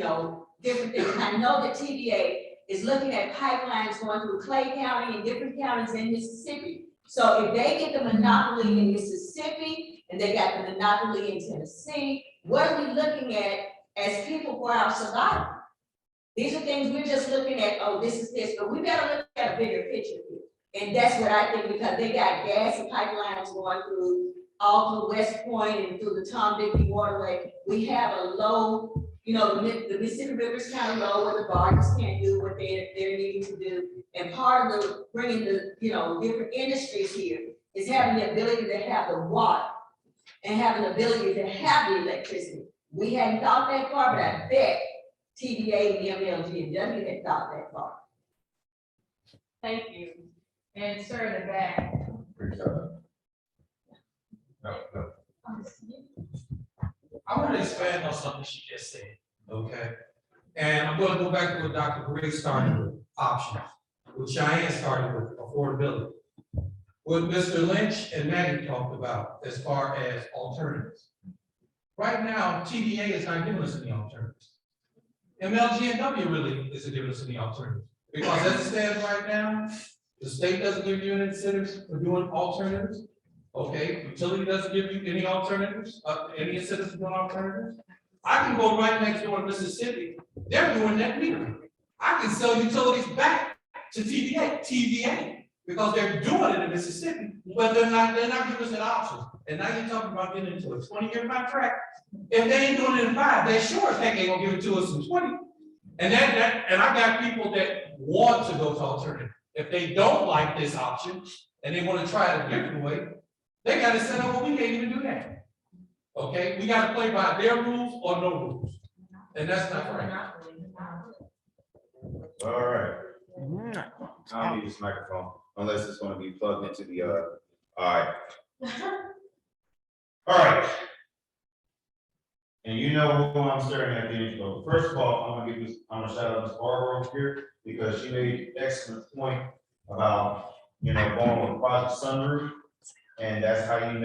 Speaker 8: different things. And I know that TVA is looking at pipelines going through Clay County and different counties in Mississippi. So if they get the monopoly in Mississippi and they got the monopoly in Tennessee, what are we looking at as people for our survival? These are things we're just looking at, oh, this is this, but we gotta look at a bigger picture here. And that's what I think, because they got gas and pipelines going through all through West Point and through the Tom Dickey waterway. We have a low, the Mississippi River's kind of low where the barges can't do what they're needing to do. And part of the bringing the, different industries here is having the ability to have the water and having the ability to have the electricity. We hadn't thought that far, but I bet TVA and MLGW had thought that far.
Speaker 1: Thank you. And sir in the back.
Speaker 9: No. I want to expand on something she just said, okay? And I'm going to go back to what Dr. Griggs started with, options, what Cheyenne started with, affordability. What Mr. Lynch and Maggie talked about as far as alternatives. Right now, TVA is not giving us any alternatives. MLGW really isn't giving us any alternatives. Because as it stands right now, the state doesn't give you any incentives for doing alternatives. Okay, utility doesn't give you any alternatives, any incentives for doing alternatives. I can go right next door to Mississippi. They're doing that metering. I can sell utilities back to TVA, because they're doing it in Mississippi, but they're not giving us an option. And now you're talking about getting into a 20-year contract. If they ain't doing it in 5, they sure as heck ain't gonna give it to us in 20. And I got people that want to go to alternative. If they don't like this option and they want to try it a different way, they got to set up, well, we can't even do that. Okay, we got to play by their rules or no rules. And that's not right.
Speaker 10: All right. I don't need this microphone unless it's going to be plugged into the, all right. All right. And you know who I'm staring at the intro. First of all, I'm gonna shout out Ms. Barbara over here because she made an excellent point about, going with Project Sunroof. And that's how if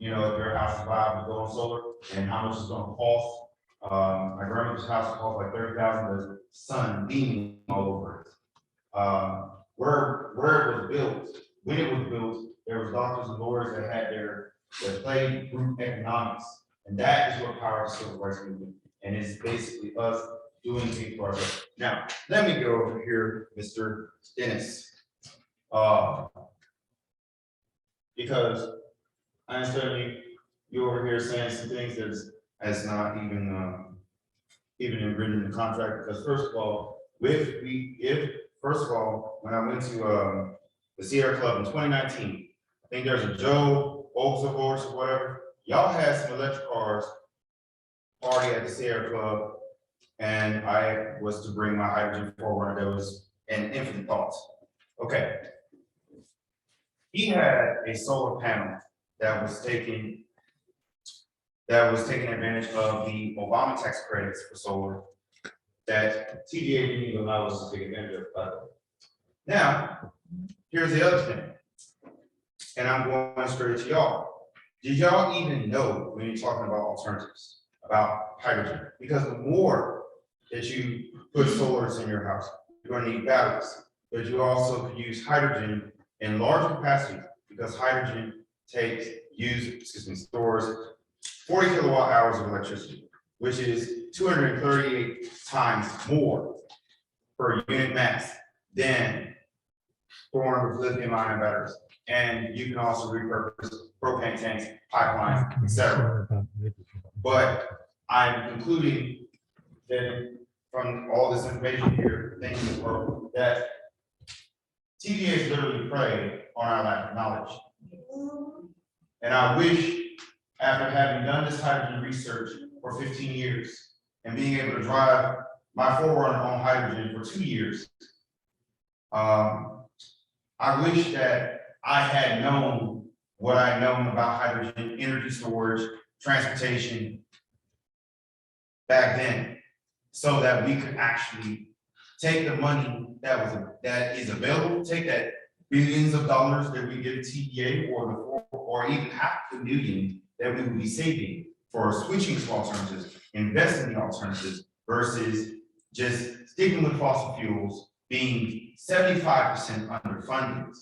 Speaker 10: your house is viable to go on solar and how much it's gonna cost. My grandmother's house cost like $30,000, the sun beaming all over it. Where it was built, when it was built, there was doctors and lawyers that played group economics. And that is what powers the civil rights movement. And it's basically us doing things for ourselves. Now, let me go over here, Mr. Dennis. Because I understand you over here saying some things that's not even written in the contract. Because first of all, when I went to the Sierra Club in 2019, I think there's a Joe Oaks or whatever. Y'all had some electric cars party at the Sierra Club, and I was to bring my hydrogen forward. That was an infinite thought. Okay. He had a solar panel that was taking advantage of the Obama tax credits for solar that TVA didn't even allow us to take advantage of, by the way. Now, here's the other thing, and I'm going straight to y'all. Did y'all even know when you're talking about alternatives, about hydrogen? Because the more that you put solars in your house, you're going to need batteries, but you also could use hydrogen in large capacity because hydrogen stores 40 kilowatt hours of electricity, which is 238 times more per unit mass than storing with lithium-ion batteries. And you can also repurpose propane tanks, pipelines, etc. But I'm concluding that from all this information here, thank you, that TVA is literally prey on our lack of knowledge. And I wish, after having done this hydrogen research for 15 years and being able to drive my 4Runner on hydrogen for 2 years, I wish that I had known what I know about hydrogen, energy storage, transportation back then, so that we could actually take the money that is available, take that billions of dollars that we give TVA or even $500 million that we would be saving for switching to alternatives, investing in alternatives versus just sticking with fossil fuels, being 75% underfunded.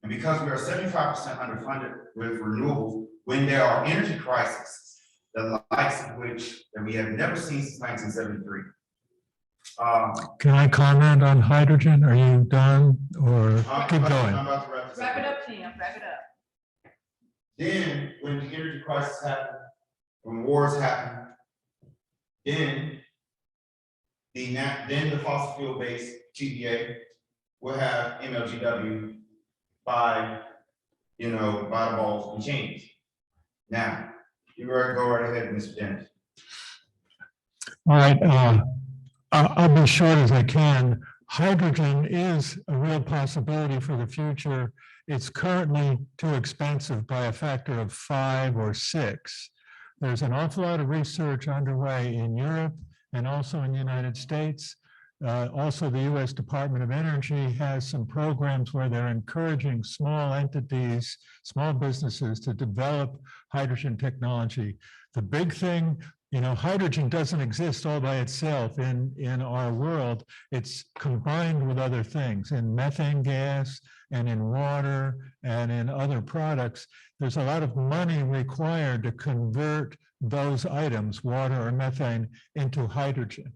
Speaker 10: And because we are 75% underfunded with renewables, when there are energy crises, the likes of which that we have never seen since 1973.
Speaker 5: Can I comment on hydrogen? Are you done or keep
Speaker 10: I'm
Speaker 5: going?
Speaker 10: about to wrap this
Speaker 1: Wrap it up, Tim, wrap it up.
Speaker 10: Then, when the energy crisis happen, when wars happen, then the fossil fuel based TVA will have MLGW by the balls and chains. Now, you go right ahead, Mr. Dennis.
Speaker 5: All right, I'll be short as I can. Hydrogen is a real possibility for the future. It's currently too expensive by a factor of 5 or 6. There's an awful lot of research underway in Europe and also in the United States. Also, the US Department of Energy has some programs where they're encouraging small entities, small businesses to develop hydrogen technology. The big thing, hydrogen doesn't exist all by itself in our world. It's combined with other things in methane gas and in water and in other products. There's a lot of money required to convert those items, water or methane, into hydrogen.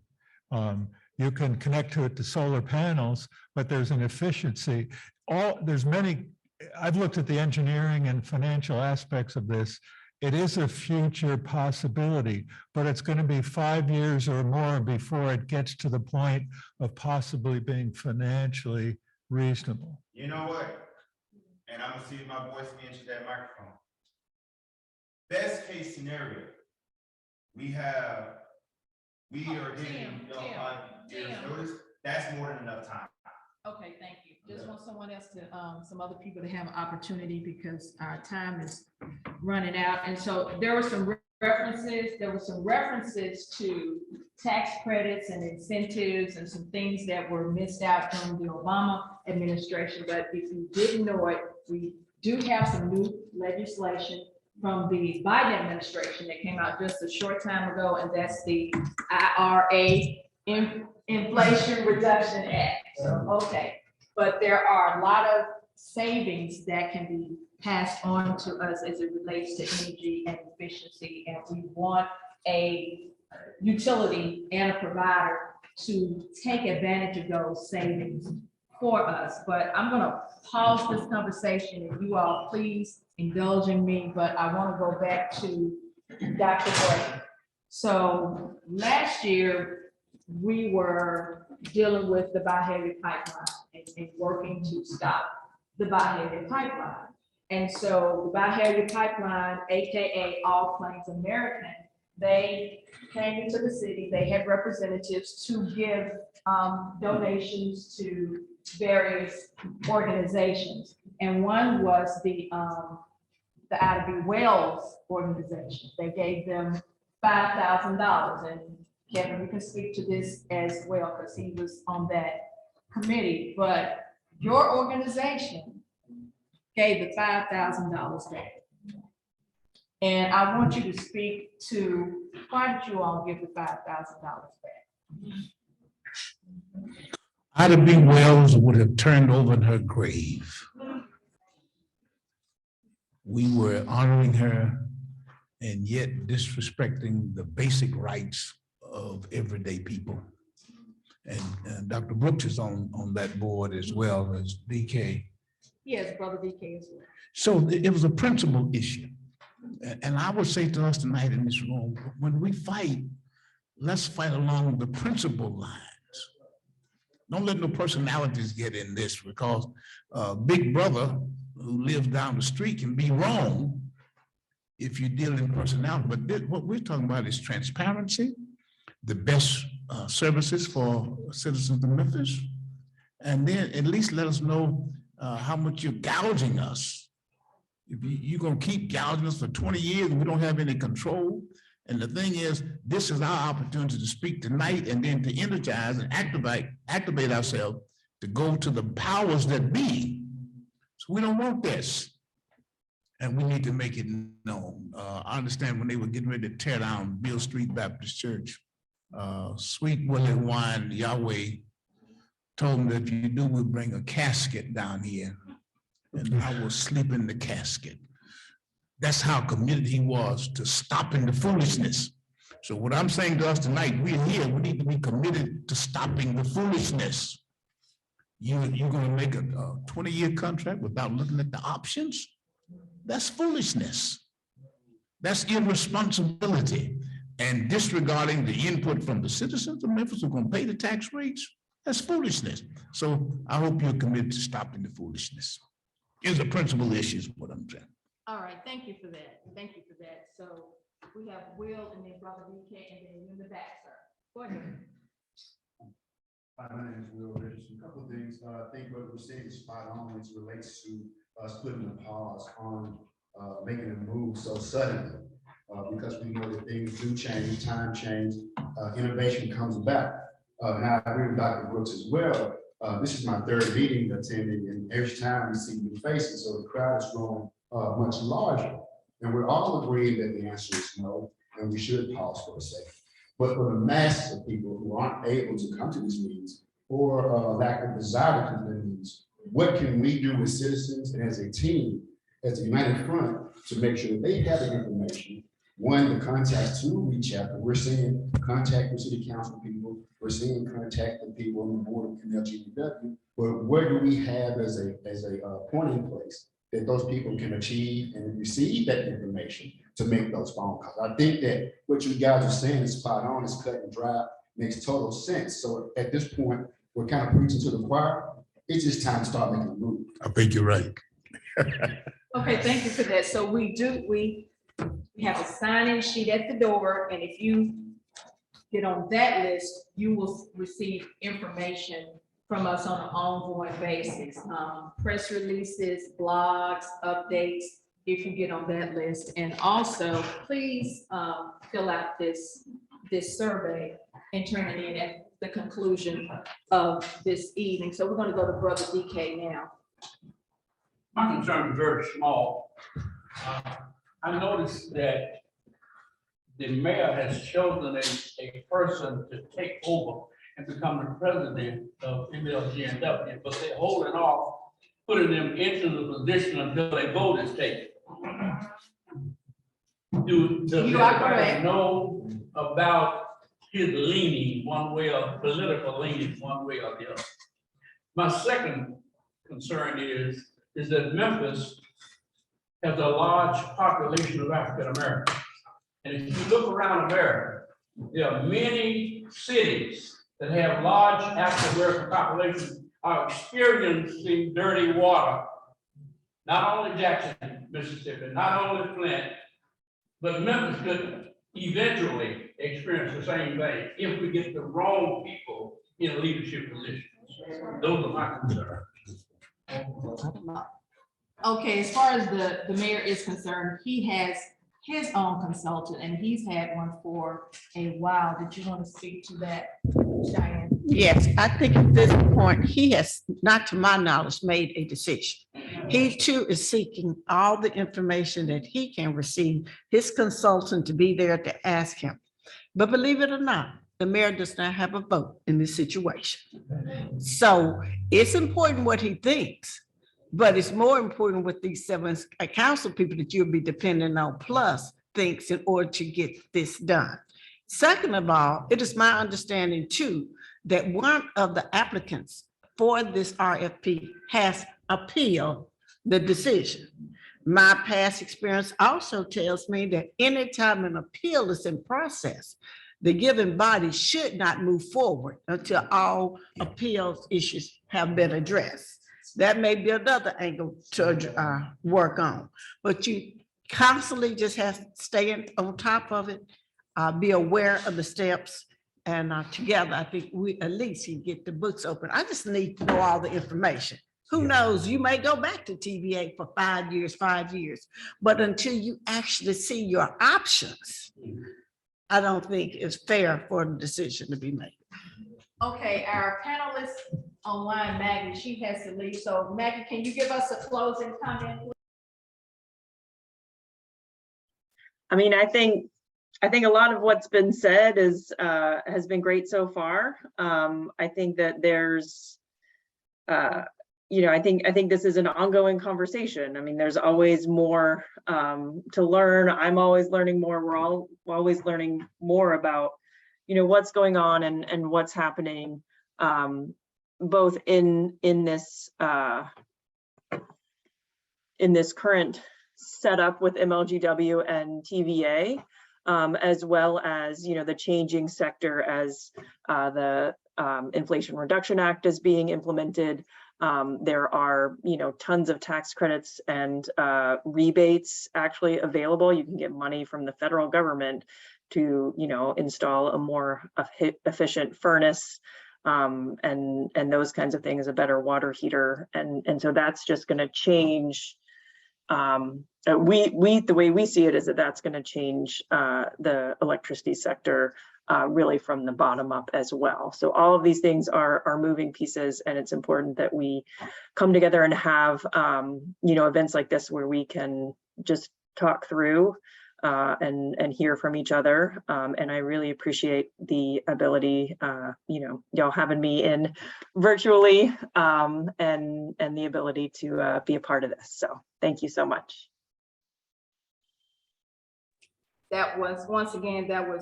Speaker 5: You can connect to it to solar panels, but there's an efficiency. I've looked at the engineering and financial aspects of this. It is a future possibility, but it's going to be 5 years or more before it gets to the point of possibly being financially reasonable.
Speaker 10: You know what? And I'm gonna see if my voice can enter that microphone. Best case scenario, we are getting 5 years notice. That's more than enough time.
Speaker 1: Okay, thank you. Just want someone else to, some other people to have an opportunity because our time is running out. And so there were some references to tax credits and incentives and some things that were missed out during the Obama administration. But if you didn't know it, we do have some new legislation from the Biden administration that came out just a short time ago, and that's the IRA, Inflation Reduction Act. Okay, but there are a lot of savings that can be passed on to us as it relates to energy and efficiency, and we want a utility and a provider to take advantage of those savings for us. But I'm going to pause this conversation, and you all please indulge in me, but I want to go back to Dr. Gray. So last year, we were dealing with the Byhalia pipeline and working to stop the Byhalia pipeline. And so the Byhalia pipeline, AKA All Plains American, they came into the city, they had representatives to give donations to various organizations. And one was the Ida B. Wells organization. They gave them $5,000, and Kevin, you can speak to this as well because he was on that committee. But your organization gave the $5,000 back, and I want you to speak to why did you all give the $5,000 back?
Speaker 2: Ida B. Wells would have turned over in her grave. We were honoring her and yet disrespecting the basic rights of everyday people. And Dr. Brooks is on that board as well as DK.
Speaker 1: Yes, Brother DK as well.
Speaker 2: So it was a principle issue. And I would say to us tonight in this room, when we fight, let's fight along the principle lines. Don't let no personalities get in this, because Big Brother who lives down the street can be wrong if you deal in personality. But what we're talking about is transparency, the best services for citizens of Memphis, and then at least let us know how much you're gouging us. If you're going to keep gouging us for 20 years and we don't have any control. And the thing is, this is our opportunity to speak tonight and then to energize and activate ourselves to go to the powers that be. So we don't want this. and we need to make it known. I understand when they were getting ready to tear down Beale Street Baptist Church, Sweet Willie Wine Yahweh told me that if you do, we'll bring a casket down here, and I will sleep in the casket. That's how committed he was to stopping the foolishness. So what I'm saying to us tonight, we're here, we need to be committed to stopping the foolishness. You're gonna make a 20-year contract without looking at the options? That's foolishness. That's irresponsibility. And disregarding the input from the citizens of Memphis who are gonna pay the tax rates, that's foolishness. So I hope you're committed to stopping the foolishness. Is a principal issue is what I'm saying.
Speaker 1: All right, thank you for that. Thank you for that. So we have Will and then Brother DK and then you in the back, sir. Go ahead.
Speaker 11: Hi, my name is Will Richardson. A couple of things. I think what we're saying is spot on as it relates to us putting a pause on making a move so suddenly. Because we know that things do change, time change, innovation comes about. And I agree with Dr. Brooks as well. This is my third meeting attending, and every time we see new faces, so the crowd is growing much larger. And we're all agreeing that the answer is no, and we should pause for a second. But for the masses of people who aren't able to come to these meetings or lack of desire to come to the meetings, what can we do as citizens and as a team, as a united front, to make sure that they have the information? One, the contacts to reach out. We're seeing contact with city council people. We're seeing contact with people on the board of MLGW. But where do we have as a point in place that those people can achieve and receive that information to make those phone calls? I think that what you guys are saying is spot on, is cut and dry, makes total sense. So at this point, we're kind of preaching to the choir. It's just time to start making a move.
Speaker 2: I think you're right.
Speaker 1: Okay, thank you for that. So we have a sign-in sheet at the door, and if you get on that list, you will receive information from us on an ongoing basis. Press releases, blogs, updates, if you get on that list. And also, please fill out this survey and turn it in at the conclusion of this evening. So we're going to go to Brother DK now.
Speaker 12: My concern is very small. I noticed that the mayor has chosen a person to take over and become the president of MLGW, but they're holding off, putting them into the position until a vote is taken. Does anybody know about his leaning one way or political leaning one way or the other? My second concern is that Memphis has a large population of African Americans. And if you look around America, there are many cities that have large African American populations are experiencing dirty water. Not only Jackson, Mississippi, not only Flint, but Memphis could eventually experience the same thing if we get the wrong people in leadership positions. Those are my concerns.
Speaker 1: Okay, as far as the mayor is concerned, he has his own consultant and he's had one for a while. Did you want to speak to that, Diane?
Speaker 4: Yes, I think at this point, he has, not to my knowledge, made a decision. He too is seeking all the information that he can receive, his consultant to be there to ask him. But believe it or not, the mayor does not have a vote in this situation. So it's important what he thinks, but it's more important what these 7 council people that you'll be depending on plus thinks in order to get this done. Second of all, it is my understanding too, that one of the applicants for this RFP has appealed the decision. My past experience also tells me that anytime an appeal is in process, the given body should not move forward until all appeals issues have been addressed. That may be another angle to work on, but you constantly just have to stay on top of it, be aware of the steps, and together, I think we at least can get the books open. I just need to know all the information. Who knows, you may go back to TVA for 5 years, but until you actually see your options, I don't think it's fair for the decision to be made.
Speaker 1: Okay, our panelist online, Maggie, she has to leave. So Maggie, can you give us a closing comment, please?
Speaker 3: I mean, I think a lot of what's been said is has been great so far. I think that there's, you know, I think this is an ongoing conversation. I mean, there's always more to learn. I'm always learning more. We're all always learning more about, you know, what's going on and what's happening, both in this current setup with MLGW and TVA, as well as, you know, the changing sector as the Inflation Reduction Act is being implemented. There are, you know, tons of tax credits and rebates actually available. You can get money from the federal government to, you know, install a more efficient furnace, and those kinds of things, a better water heater. And so that's just going to change. The way we see it is that that's going to change the electricity sector really from the bottom up as well. So all of these things are moving pieces, and it's important that we come together and have you know, events like this where we can just talk through and hear from each other. And I really appreciate the ability, you know, y'all having me in virtually, and the ability to be a part of this. So thank you so much.
Speaker 1: That was, once again, that was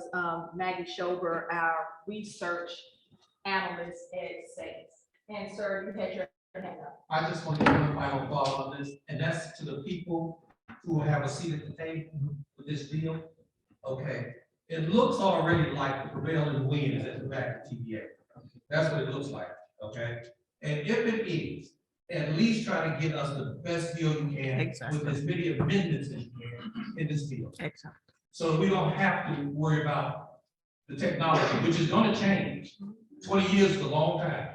Speaker 1: Maggie Schober, our research analyst at SACE. And sir, you had your hand up.
Speaker 9: I just want to give a final thought on this, and that's to the people who have a seat at the table with this deal. Okay, it looks already like the prevailing wind is at the back of TVA. That's what it looks like, okay? And if it is, at least try to get us the best deal you can. Exactly. With as many amendments as you can in this deal. Exactly. So we don't have to worry about the technology, which is going to change. 20 years is a long time.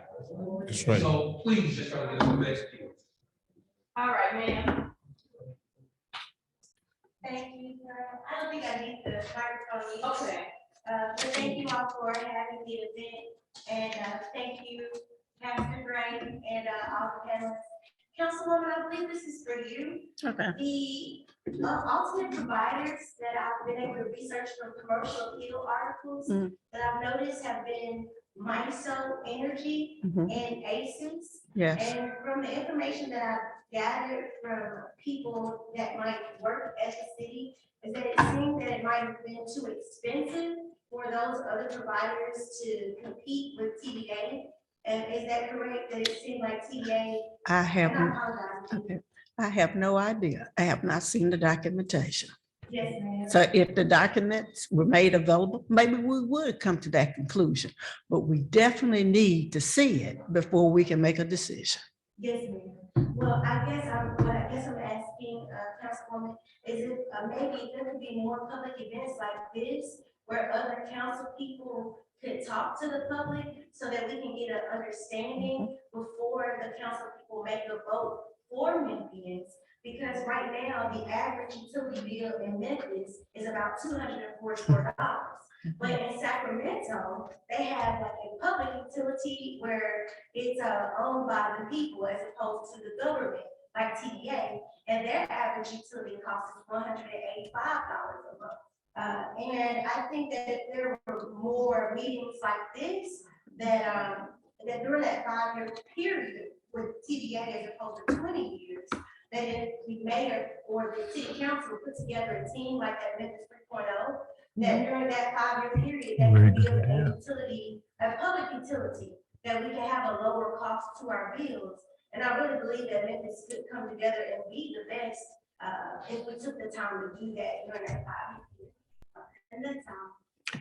Speaker 2: That's right.
Speaker 9: So please just try to get us the best deal.
Speaker 1: All right, ma'am.
Speaker 8: Thank you. I don't think I need the microphone.
Speaker 1: Okay.
Speaker 8: But thank you all for having the event, and thank you, Pastor Gray, and all the panelists. Councilwoman, I believe this is for you.
Speaker 4: Okay.
Speaker 8: The alternate providers that I've been able to research from commercial appeal articles that I've noticed have been MISO Energy and ACES.
Speaker 4: Yes.
Speaker 8: And from the information that I've gathered from people that might work at the city, is that it seemed that it might have been too expensive for those other providers to compete with TVA. And is that correct? That it seemed like TVA?
Speaker 4: I have,
Speaker 8: And I apologize.
Speaker 4: okay. I have no idea. I have not seen the documentation.
Speaker 8: Yes, ma'am.
Speaker 4: So if the documents were made available, maybe we would come to that conclusion, but we definitely need to see it before we can make a decision.
Speaker 8: Yes, ma'am. Well, I guess I'm asking, Councilwoman, is it maybe there could be more public events like this where other council people could talk to the public so that we can get an understanding before the council people make a vote for Memphians? Because right now, the average utility bill in Memphis is about $244. But in Sacramento, they have like a public utility where it's owned by the people as opposed to the government, like TVA, and their average utility cost is $185 a month. And I think that if there were more meetings like this, that during that 5-year period with TVA as opposed to 20 years, that if the mayor or the city council put together a team like that Memphis 3.0, that during that 5-year period, that
Speaker 5: Very
Speaker 8: could be
Speaker 5: good idea.
Speaker 8: a utility, a public utility, that we can have a lower cost to our bills. And I really believe that Memphis could come together and be the best if we took the time to do that during that 5-year period. And that's all.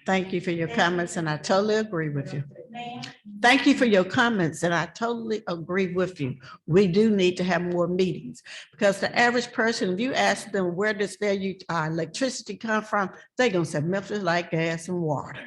Speaker 4: Thank you for your comments, and I totally agree with you.
Speaker 8: Ma'am?
Speaker 4: Thank you for your comments, and I totally agree with you. We do need to have more meetings because the average person, if you ask them where does their electricity come from, they're gonna say Memphis like gas and water.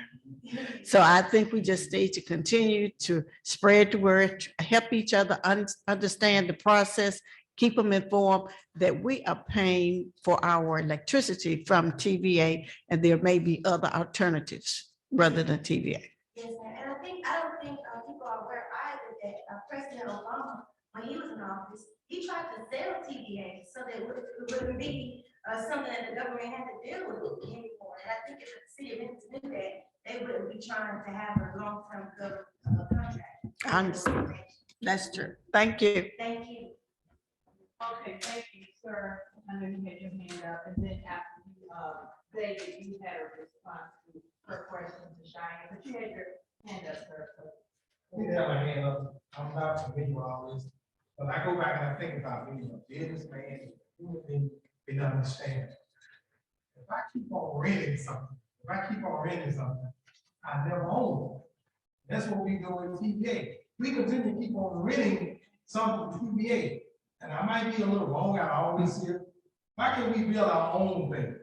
Speaker 4: So I think we just need to continue to spread the word, help each other understand the process, keep them informed that we are paying for our electricity from TVA, and there may be other alternatives rather than TVA.
Speaker 8: Yes, ma'am. And I don't think people are aware either that President Obama, when he was in office, he tried to sell TVA so that it wouldn't be
Speaker 13: something that the government had to deal with anymore. And I think if the city of Memphis knew that, they wouldn't be trying to have a long-term government contract.
Speaker 4: I understand. That's true. Thank you.
Speaker 13: Thank you.
Speaker 1: Okay, thank you, sir. I know you had your hand up, and then after you, David, you had a response to her question to Cheyenne, but you had your hand up, sir.
Speaker 9: You have my hand up. I'm about to meet you all this. But I go back and I think about being a businessman, and understand. If I keep on renting something, I never own it. That's what we do with TVA. We continue to keep on renting something from TVA. And I might be a little wrong out of all this here. Why can't we build our own thing?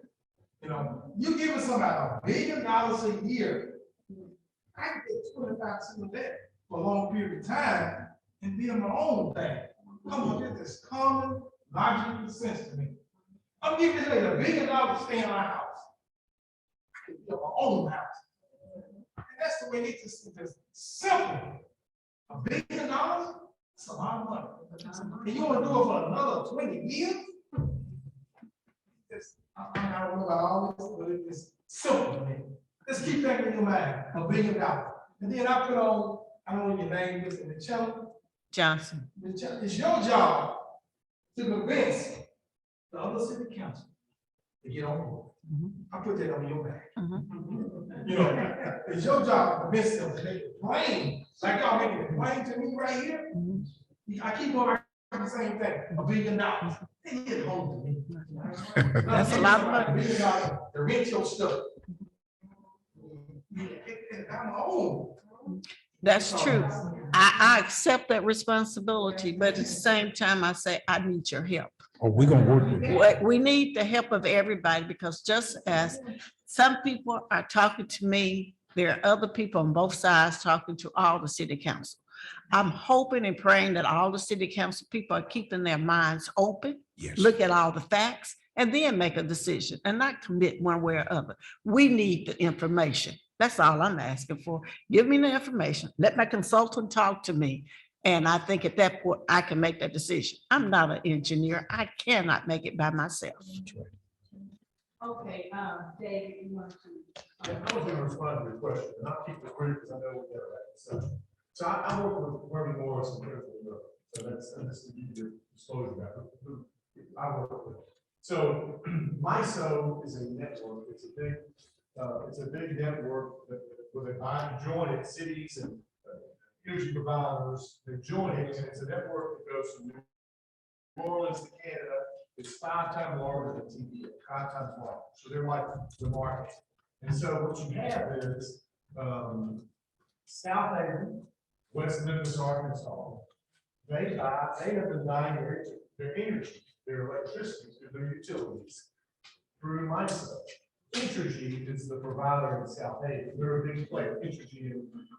Speaker 9: You know, you give us about $1 billion a year. I can get 25% of that for a long period of time and build my own thing. Come on, this is common logical sense to me. I'm giving this lady $1 billion to stay in my house. I can build my own house. And that's the way it's just simple. $1 billion, that's a lot of money. And you want to do it for another 20 years? I don't know about all this, but it's simple to me. Just keep that in your mind, $1 billion. And then I put on, I don't know your name is in the channel.
Speaker 4: Johnson.
Speaker 9: It's your job to convince the other city council to get on board. I put that on your back. You know, it's your job to convince them to make it plain, like y'all making it plain to me right here. I keep on the same thing, $1 billion. They get home to me.
Speaker 4: That's a lot of money.
Speaker 9: $1 billion to rent your stuff. I'm old.
Speaker 4: That's true. I accept that responsibility, but at the same time, I say, I need your help.
Speaker 2: Or we're gonna work with you.
Speaker 4: We need the help of everybody, because just as some people are talking to me, there are other people on both sides talking to all the city council. I'm hoping and praying that all the city council people are keeping their minds open,
Speaker 2: Yes.
Speaker 4: look at all the facts, and then make a decision and not commit one way or other. We need the information. That's all I'm asking for. Give me the information. Let my consultant talk to me. And I think at that point, I can make that decision. I'm not an engineer. I cannot make it by myself.
Speaker 1: Okay, David, you want to?
Speaker 14: I was going to respond to your question, and I'll keep it brief because I know we'll get it right. So I work with Harvey Morris and Critical Europe. So that's to give you disclosure about who I work with. So MISO is a network. It's a big network that with a joined cities and energy providers that join it, and it's a network that goes from New Orleans to Canada. It's 5 times larger than TVA, 5 times larger. So they're like the market. And so what you have is South Haven, West Memphis, Arkansas. They have been buying their energy, their electricity through their utilities through MISO. Entergy is the provider in South Haven. They're a big player. Entergy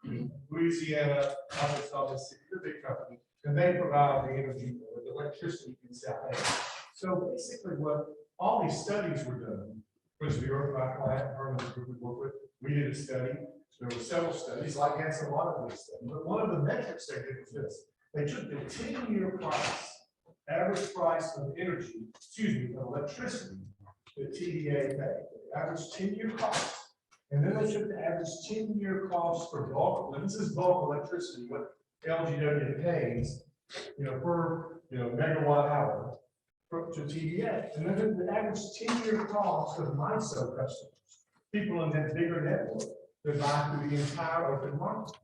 Speaker 14: in Louisiana, Arkansas, Mississippi, they're a big company, and they provide the energy or the electricity in South Haven. So basically, what all these studies were done, which the Earth by Plant, Herman's group we work with, we did a study. There were several studies, like that's a lot of these studies. But one of the metrics they did was this: they took the 10-year price, average price of energy, of electricity that TVA paid. Average 10-year cost. And then they took the average 10-year cost for bulk, this is bulk electricity, what LGW pays, per megawatt hour to TVA. And then the average 10-year cost of MISO customers, people in that bigger network that buy through the entire open market.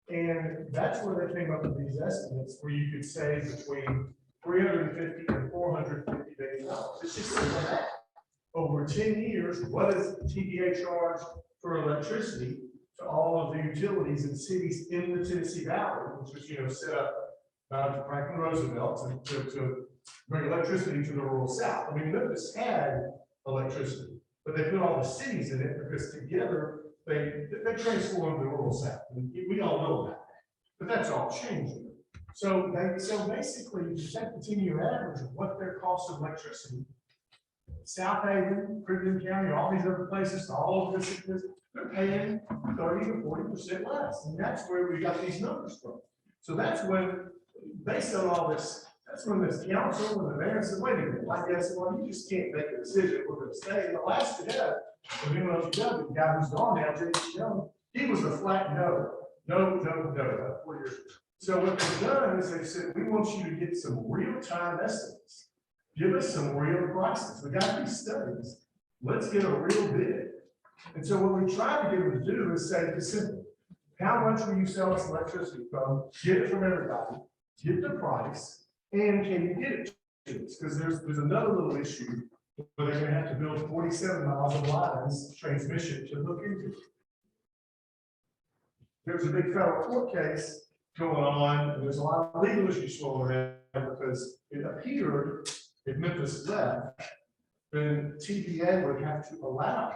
Speaker 14: And that's where they came up with these estimates where you could save between $350 and $450 billion. It's just simple math. Over 10 years, what does TVA charge for electricity to all of the utilities and cities in the Tennessee Valley, which was set up by Franklin Roosevelt to bring electricity to the rural South? I mean, Memphis had electricity, but they put all the cities in it because together they transformed the rural South. And we all know about that, but that's all changing. So basically, you take the 10-year average of what their cost of electricity. South Haven, Crittenden County, all these other places, all over the city, they're paying 30 to 40% less. And that's where we got these numbers from. So that's when, based on all this That's when this council and the mayor said, wait a minute, like I said, well, you just can't make a decision, we're gonna stay. And the last we had, the MLGW, the guy who's gone now, J.C. Young, he was a flat no, about 4 years. So what they've done is they said, we want you to get some real-time estimates. Give us some real prices. We got these studies. Let's get a real bid. And so what we try to get them to do is say, it's simple. How much will you sell us electricity from? Get it from everybody, get the price, and can you get it to us? Because there's another little issue where they're gonna have to build 47 miles of lines, transmission to look into it. There's a big federal court case going on, and there's a lot of legal issues flowing around because it appeared if Memphis left, then TVA would have to allow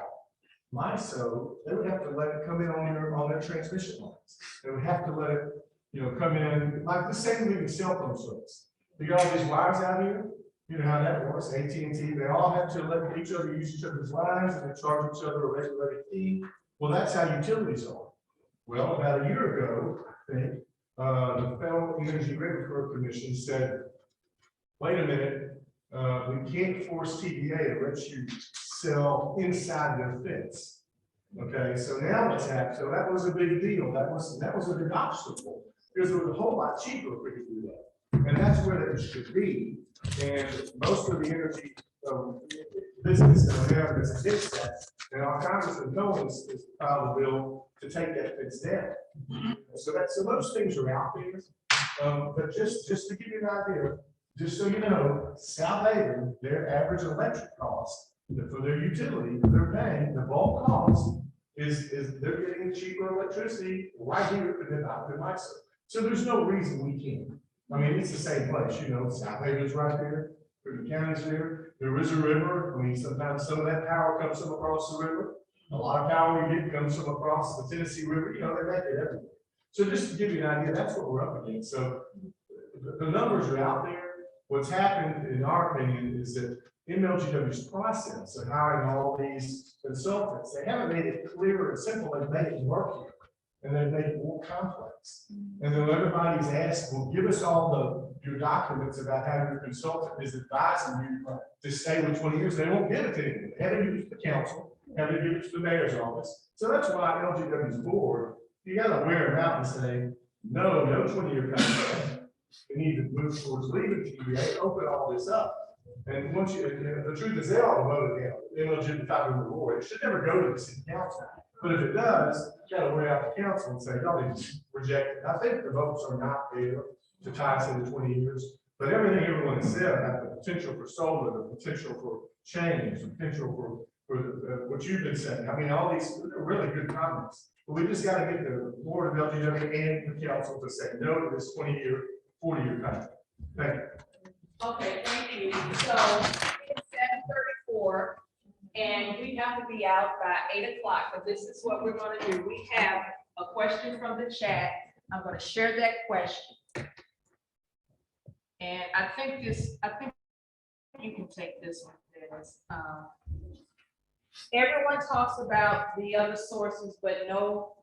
Speaker 14: MISO, they would have to let it come in on their transmission lines. They would have to let it, come in, like the same leaving cell phone service. You got all these wires out here, you know how that works, AT&T, they all have to let each other use each other's lines and they charge each other a regulated fee. Well, that's how utilities are. Well, about a year ago, I think, the Federal Energy Regulatory Commission said, wait a minute, we can't force TVA to let you sell inside their fence. Okay, so now what's happened? So that was a big deal. That was a big obstacle because it was a whole lot cheaper if we could do that. And that's where it should be. And most of the energy business in America is against that. And our Congressman Cohen has filed a bill to take that fence down. So those things are out there. But just to give you an idea, just so you know, South Haven, their average electric cost for their utility, they're paying, the bulk cost is they're getting cheaper electricity right here than MISO. So there's no reason we can't. I mean, it's the same place, South Haven's right there, the county's there. There is a river. I mean, sometimes some of that power comes from across the river. A lot of power we get comes from across the Tennessee River. They make it everywhere. So just to give you an idea, that's what we're up against. So the numbers are out there. What's happened, in our opinion, is that MLGW's process of hiring all these consultants, they haven't made it clear and simple. They've made it murkier, and they've made it more complex. And then everybody's asked, well, give us all your documents about how your consultant is advising you to stay with 20 years. They won't give it to anyone. They have to give it to the council, have to give it to the mayor's office. So that's why MLGW's board, you got to wear them out and say, no 20-year contract. We need to move towards leaving TVA, open all this up. And once the truth is they all voted down. MLG, the top of the board, it should never go to the city council. But if it does, you got to wear out the council and say, y'all need to reject it. I think the votes are not there to tie us into 20 years. But everything everyone has said about the potential for solar, the potential for change, the potential for what you've been saying. I mean, all these are really good comments. But we just got to get the board of LGW and the council to say no to this 20-year, 40-year contract. Thank you.
Speaker 1: Okay, thank you. So it's 7:34 and we have to be out by 8 o'clock, but this is what we're going to do. We have a question from the chat. I'm going to share that question. And I think you can take this one, Dennis. Everyone talks about the other sources, but no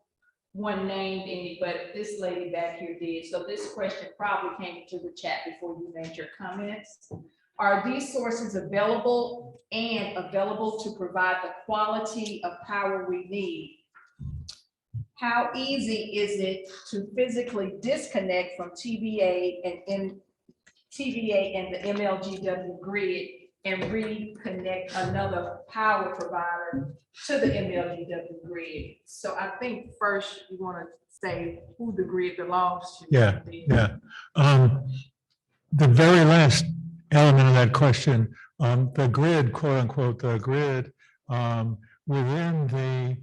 Speaker 1: one named any, but this lady back here did. So this question probably came into the chat before you made your comments. Are these sources available to provide the quality of power we need? How easy is it to physically disconnect from TVA and the MLGW grid and reconnect another power provider to the MLGW grid? So I think first you want to say who the grid belongs to.
Speaker 5: Yeah. The very last element of that question, the grid, quote unquote, the grid within the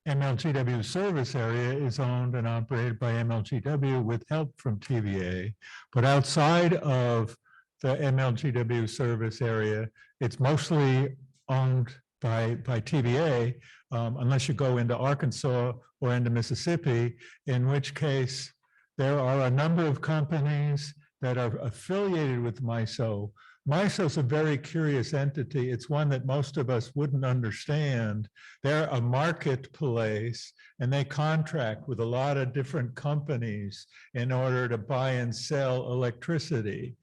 Speaker 5: MLGW service area is owned and operated by MLGW with help from TVA, but outside of the MLGW service area, it's mostly owned by TVA, unless you go into Arkansas or into Mississippi, in which case there are a number of companies that are affiliated with MISO MISO is a very curious entity. It's one that most of us wouldn't understand. They're a marketplace and they contract with a lot of different companies in order to buy and sell electricity.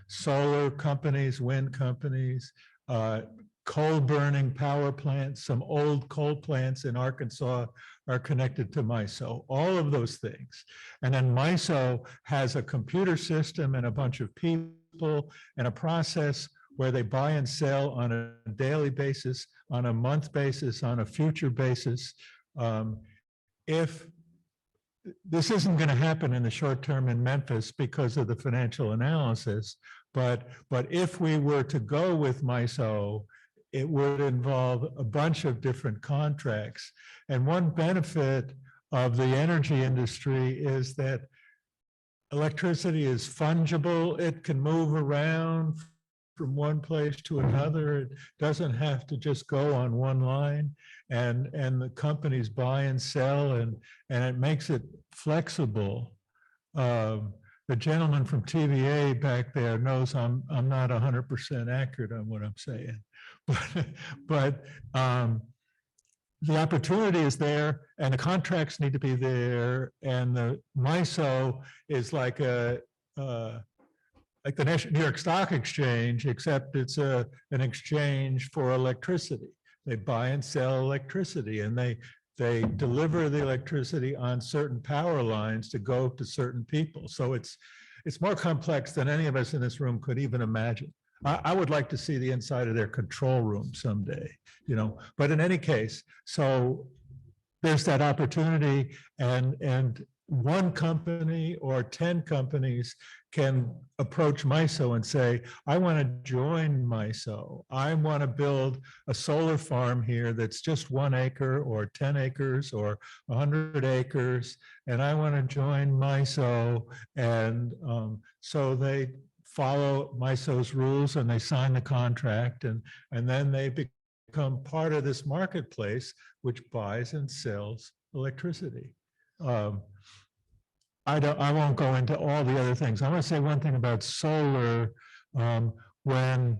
Speaker 5: Solar companies, wind companies, coal burning power plants, some old coal plants in Arkansas are connected to MISO, all of those things. And then MISO has a computer system and a bunch of people and a process where they buy and sell on a daily basis, on a month basis, on a future basis. If this isn't going to happen in the short term in Memphis because of the financial analysis, but if we were to go with MISO, it would involve a bunch of different contracts. And one benefit of the energy industry is that electricity is fungible. It can move around from one place to another. It doesn't have to just go on one line. And the companies buy and sell, and it makes it flexible. The gentleman from TVA back there knows I'm not 100% accurate on what I'm saying, but the opportunity is there, and the contracts need to be there, and the MISO is like the New York Stock Exchange, except it's an exchange for electricity. They buy and sell electricity, and they deliver the electricity on certain power lines to go to certain people. So it's more complex than any of us in this room could even imagine. I would like to see the inside of their control room someday, but in any case, so there's that opportunity, and one company or 10 companies can approach MISO and say, I want to join MISO. I want to build a solar farm here that's just 1 acre or 10 acres or 100 acres, and I want to join MISO. And so they follow MISO's rules and they sign the contract, and then they become part of this marketplace which buys and sells electricity. I won't go into all the other things. I want to say one thing about solar. When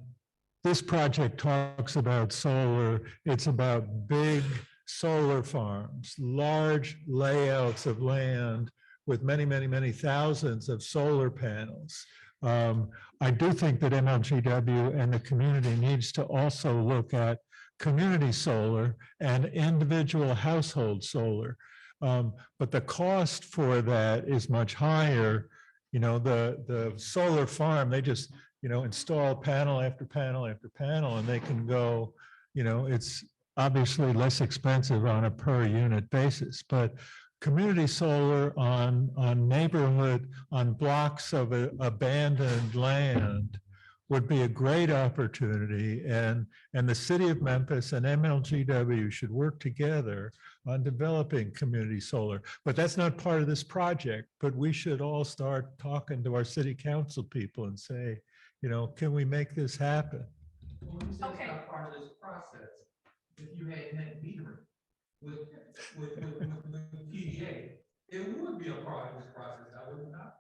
Speaker 5: this project talks about solar, it's about big solar farms, large layouts of land with many, many, many thousands of solar panels. I do think that MLGW and the community needs to also look at community solar and individual household solar. But the cost for that is much higher. The solar farm, they just, install panel after panel after panel, and they can go, it's obviously less expensive on a per unit basis, but community solar on neighborhood, on blocks of abandoned land would be a great opportunity. And the city of Memphis and MLGW should work together on developing community solar. But that's not part of this project, but we should all start talking to our city council people and say, can we make this happen?
Speaker 9: Well, when you say it's not part of this process, if you had net metering with PDA, it would be a part of this process, I would not.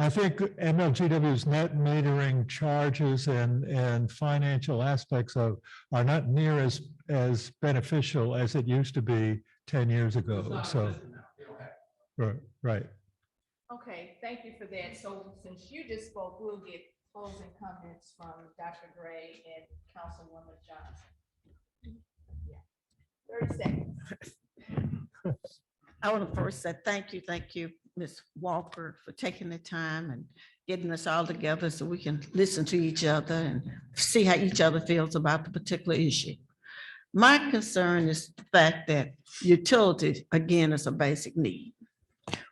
Speaker 5: I think MLGW's net metering charges and financial aspects are not near as beneficial as it used to be 10 years ago. So, right.
Speaker 1: Okay, thank you for that. So since you just spoke, we'll get closing comments from Dr. Gray and Councilwoman Johnson. Yeah, 30 seconds.
Speaker 4: I want to first say thank you, Ms. Walker, for taking the time and getting us all together so we can listen to each other and see how each other feels about the particular issue. My concern is the fact that utility, again, is a basic need.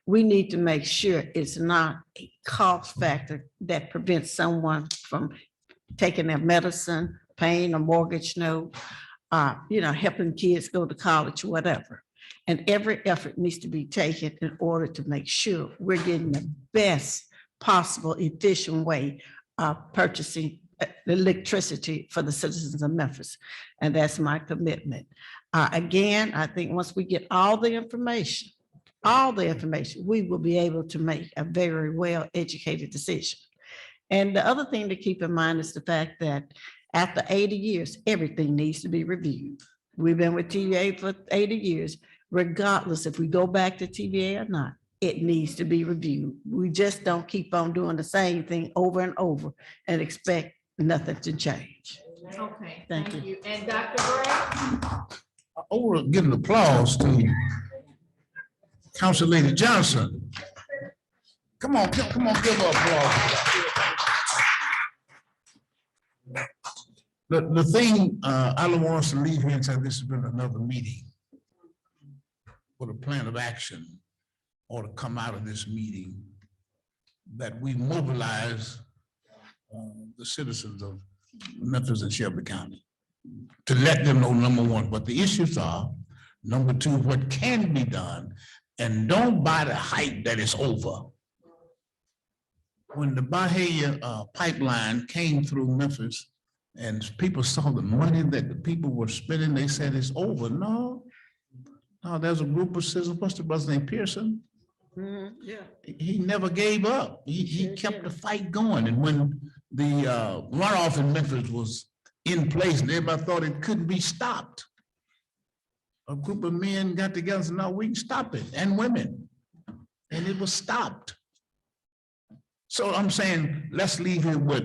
Speaker 4: We need to make sure it's not a cost factor that prevents someone from taking their medicine, paying a mortgage note, helping kids go to college, whatever. And every effort needs to be taken in order to make sure we're getting the best possible efficient way of purchasing electricity for the citizens of Memphis. And that's my commitment. Again, I think once we get all the information, we will be able to make a very well-educated decision. And the other thing to keep in mind is the fact that after 80 years, everything needs to be reviewed. We've been with TVA for 80 years, regardless if we go back to TVA or not, it needs to be reviewed. We just don't keep on doing the same thing over and over and expect nothing to change.
Speaker 1: Okay,
Speaker 4: Thank
Speaker 1: thank
Speaker 4: you.
Speaker 1: you. And Dr. Gray?
Speaker 2: Over, give an applause to Council Lady Johnson. Come on, give her applause. The thing, I don't want us to leave here and say this has been another meeting with a plan of action or to come out of this meeting that we mobilize the citizens of Memphis and Shelby County to let them know, number one, what the issues are, number two, what can be done, and don't buy the hype that it's over. When the Bahia pipeline came through Memphis and people saw the money that the people were spending, they said it's over. No, there's a group of citizens, what's the brother's name, Pearson?
Speaker 4: Yeah.
Speaker 2: He never gave up. He kept the fight going. And when the runoff in Memphis was in place and everybody thought it couldn't be stopped, a group of men got together and said, no, we can stop it, and women. And it was stopped. So I'm saying, let's leave here with,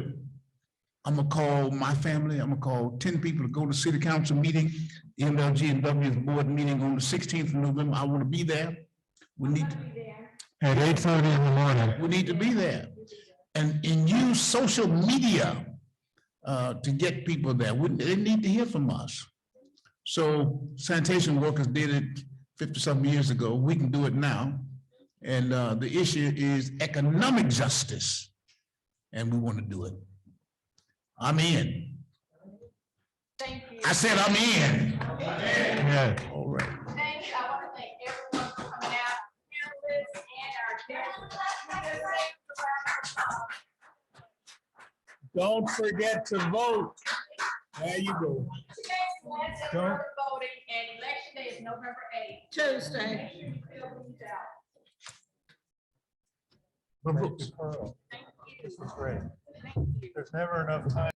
Speaker 2: I'm gonna call my family, I'm gonna call 10 people to go to city council meeting, MLGW board meeting on the 16th of November. I wanna be there. We need to.
Speaker 5: At 8:30 in the morning.
Speaker 2: We need to be there and use social media to get people there. They need to hear from us. So sanitation workers did it 50-something years ago. We can do it now. And the issue is economic justice. And we want to do it. I'm in.
Speaker 1: Thank you.
Speaker 2: I said I'm in.
Speaker 5: Yeah.
Speaker 2: All right.
Speaker 1: Thank you. I want to thank everyone for coming out, panelists and our guests.
Speaker 2: Don't forget to vote. There you go.
Speaker 1: Don't. Voting and election day is November 8th.
Speaker 4: Tuesday.
Speaker 5: Thank you, Pearl.
Speaker 1: Thank you.
Speaker 5: This was great. There's never enough time.